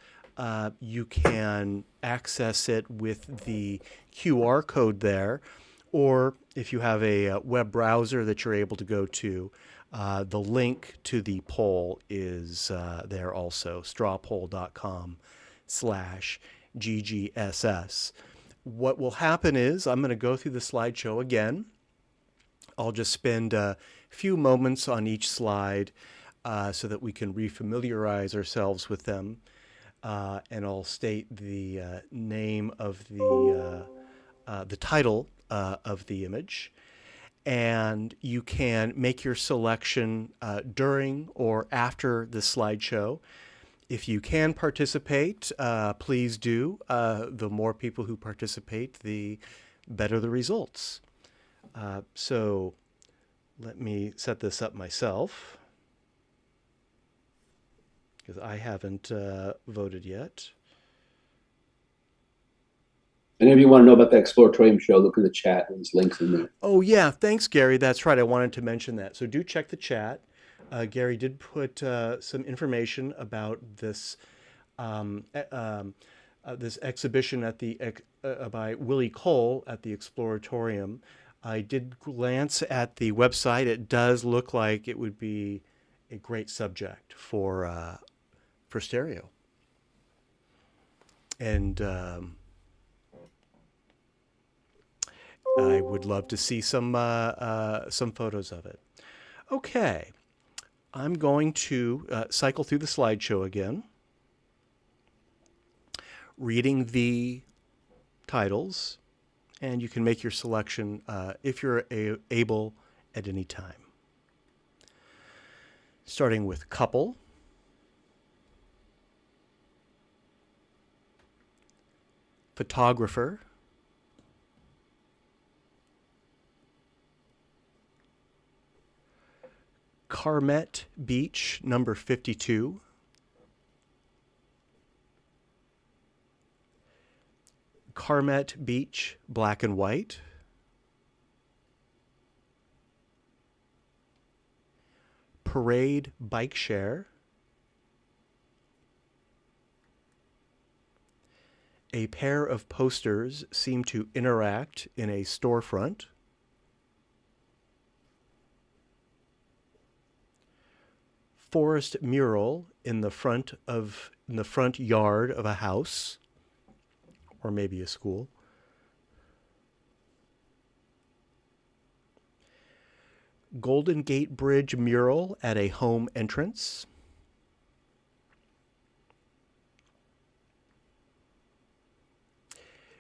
B: you can access it with the QR code there. Or if you have a web browser that you're able to go to, the link to the poll is there also, strawpoll.com/GGSS. What will happen is I'm going to go through the slideshow again. I'll just spend a few moments on each slide so that we can refamiliarize ourselves with them. And I'll state the name of the title of the image. And you can make your selection during or after the slideshow. If you can participate, please do. The more people who participate, the better the results. So let me set this up myself, because I haven't voted yet.
I: And if you want to know about the Exploratorium show, look at the chat. There's links in there.
B: Oh, yeah. Thanks, Gary. That's right. I wanted to mention that. So do check the chat. Gary did put some information about this this exhibition at the by Willie Cole at the Exploratorium. I did glance at the website. It does look like it would be a great subject for stereo. And I would love to see some photos of it. Okay, I'm going to cycle through the slideshow again, reading the titles, and you can make your selection if you're able at any time. Starting with couple. Photographer. Carmet Beach, number 52. Carmet Beach, black and white. Parade Bike Share. A pair of posters seem to interact in a storefront. Forest mural in the front yard of a house, or maybe a school. Golden Gate Bridge mural at a home entrance.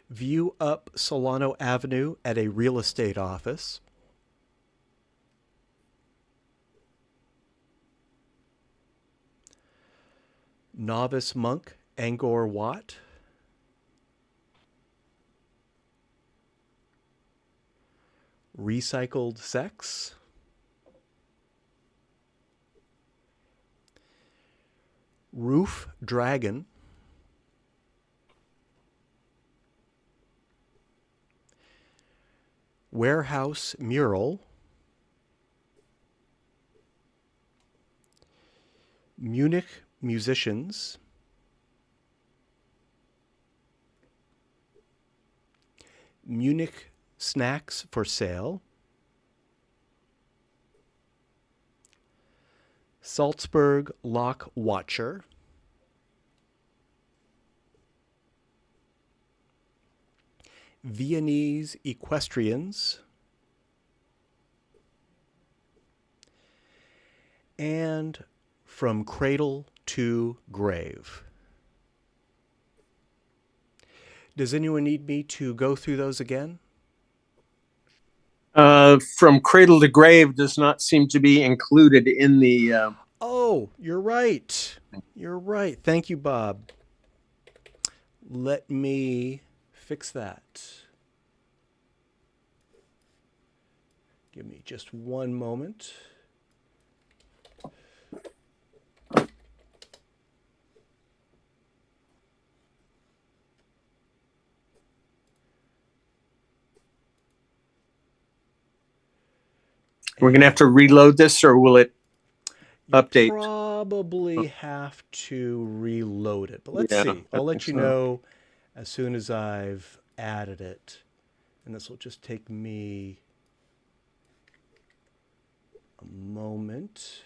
B: View up Solano Avenue at a real estate office. Novice monk Angkor Wat. Recycled sex. Roof dragon. Warehouse mural. Munich musicians. Munich snacks for sale. Salzburg Lock Watcher. Viennese Equestrians. And From Cradle to Grave. Does anyone need me to go through those again?
E: From Cradle to Grave does not seem to be included in the.
B: Oh, you're right. You're right. Thank you, Bob. Let me fix that. Give me just one moment.
E: We're going to have to reload this, or will it update?
B: You probably have to reload it, but let's
E: Yeah,
B: see.
E: I
B: I'll let
E: think
B: you
E: so.
B: know as soon as I've added it. And this will just take me a moment.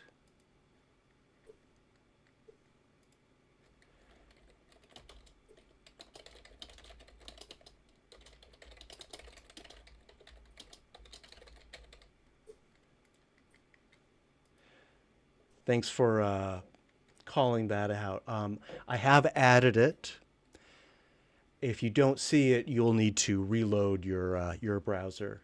B: Thanks for calling that out. I have added it. If you don't see it, you'll need to reload your browser.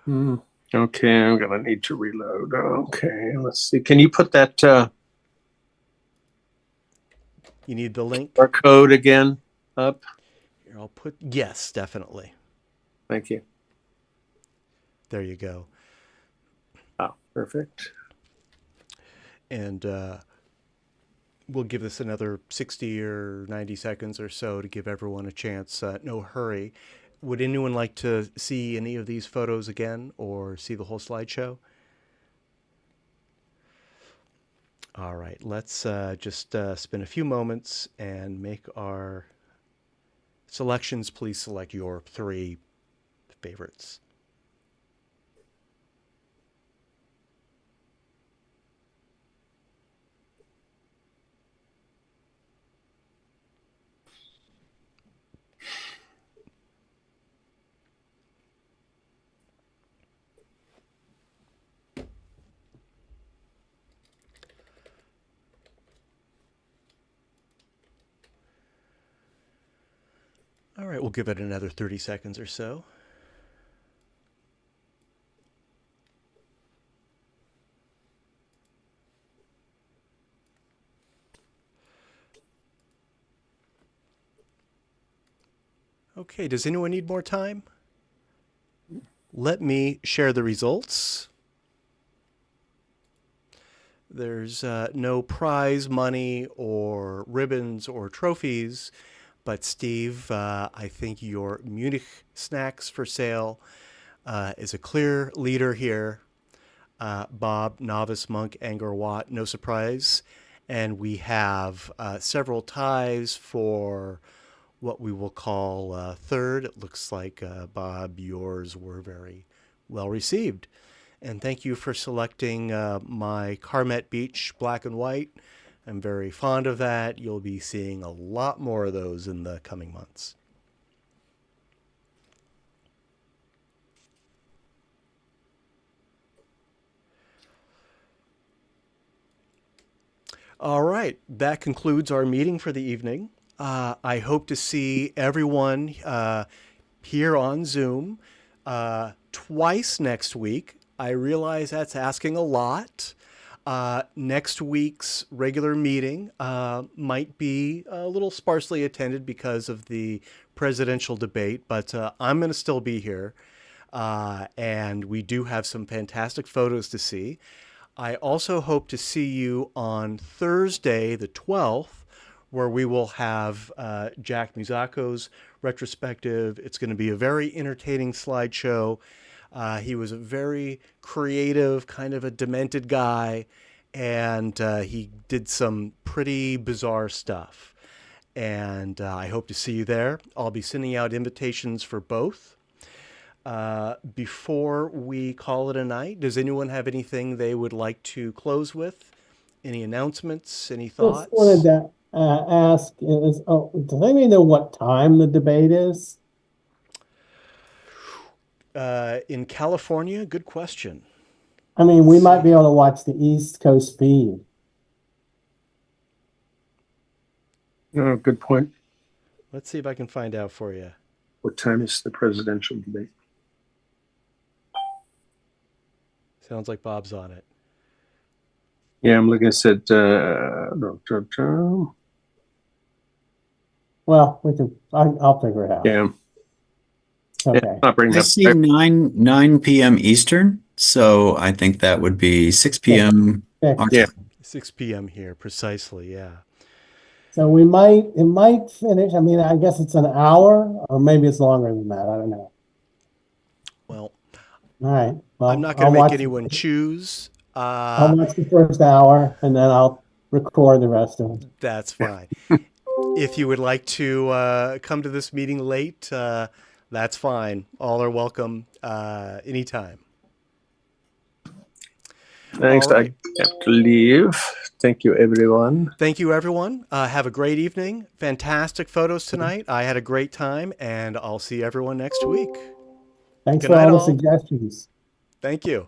E: Okay, I'm going to need to reload. Okay, let's see. Can you put that
B: You need the link?
E: barcode again up?
B: Here, I'll put, yes, definitely.
E: Thank you.
B: There you go.
E: Oh, perfect.
B: And we'll give this another 60 or 90 seconds or so to give everyone a chance. No hurry. Would anyone like to see any of these photos again or see the whole slideshow? All right, let's just spend a few moments and make our selections. Please select your 3 favorites. All right, we'll give it another 30 seconds or so. Okay, does anyone need more time? Let me share the results. There's no prize money or ribbons or trophies, but Steve, I think your Munich snacks for sale is a clear leader here. Bob, Novice Monk, Angkor Wat, no surprise. And we have several ties for what we will call third. It looks like, Bob, yours were very well received. And thank you for selecting my Carmet Beach black and white. I'm very fond of that. You'll be seeing a lot more of those in the coming months. All right, that concludes our meeting for the evening. I hope to see everyone here on Zoom twice next week. I realize that's asking a lot. Next week's regular meeting might be a little sparsely attended because of the presidential debate, but I'm going to still be here. And we do have some fantastic photos to see. I also hope to see you on Thursday, the 12th, where we will have Jack Musako's retrospective. It's going to be a very entertaining slideshow. He was a very creative, kind of a demented guy, and he did some pretty bizarre stuff. and I hope to see you there. I'll be sending out invitations for both. Before we call it a night, does anyone have anything they would like to close with? Any announcements? Any thoughts?
D: Just wanted to ask, does anybody know what time the debate is?
B: In California, good question.
D: I mean, we might be able to watch the East Coast feed.
E: Oh, good point.
B: Let's see if I can find out for you.
E: What time is the presidential debate?
B: Sounds like Bob's on it.
E: Yeah, I'm looking at
D: Well, I'll figure it out.
E: yeah.
D: Okay.
E: Not bringing
M: I
E: up.
M: see 9 p.m. Eastern, so I think that would be 6 p.m.
D: Yeah.
M: our
E: Yeah.
M: time.
B: 6 p.m. here, precisely, yeah.
D: So it might finish. I mean, I guess it's an hour, or maybe it's longer than that. I don't know.
B: Well,
D: All right. Well,
B: I'm not going to make anyone choose.
D: I'll watch the first hour, and then I'll record the rest of it.
B: That's fine. If you would like to come to this meeting late, that's fine. All are welcome anytime.
E: Thanks.
B: All right.
E: I have to leave. Thank you, everyone.
B: Thank you, everyone. Have a great evening. Fantastic photos tonight. I had a great time, and I'll see everyone next week.
D: Thanks
B: Good
D: for
B: night,
D: all the
B: all.
D: suggestions.
B: Thank you.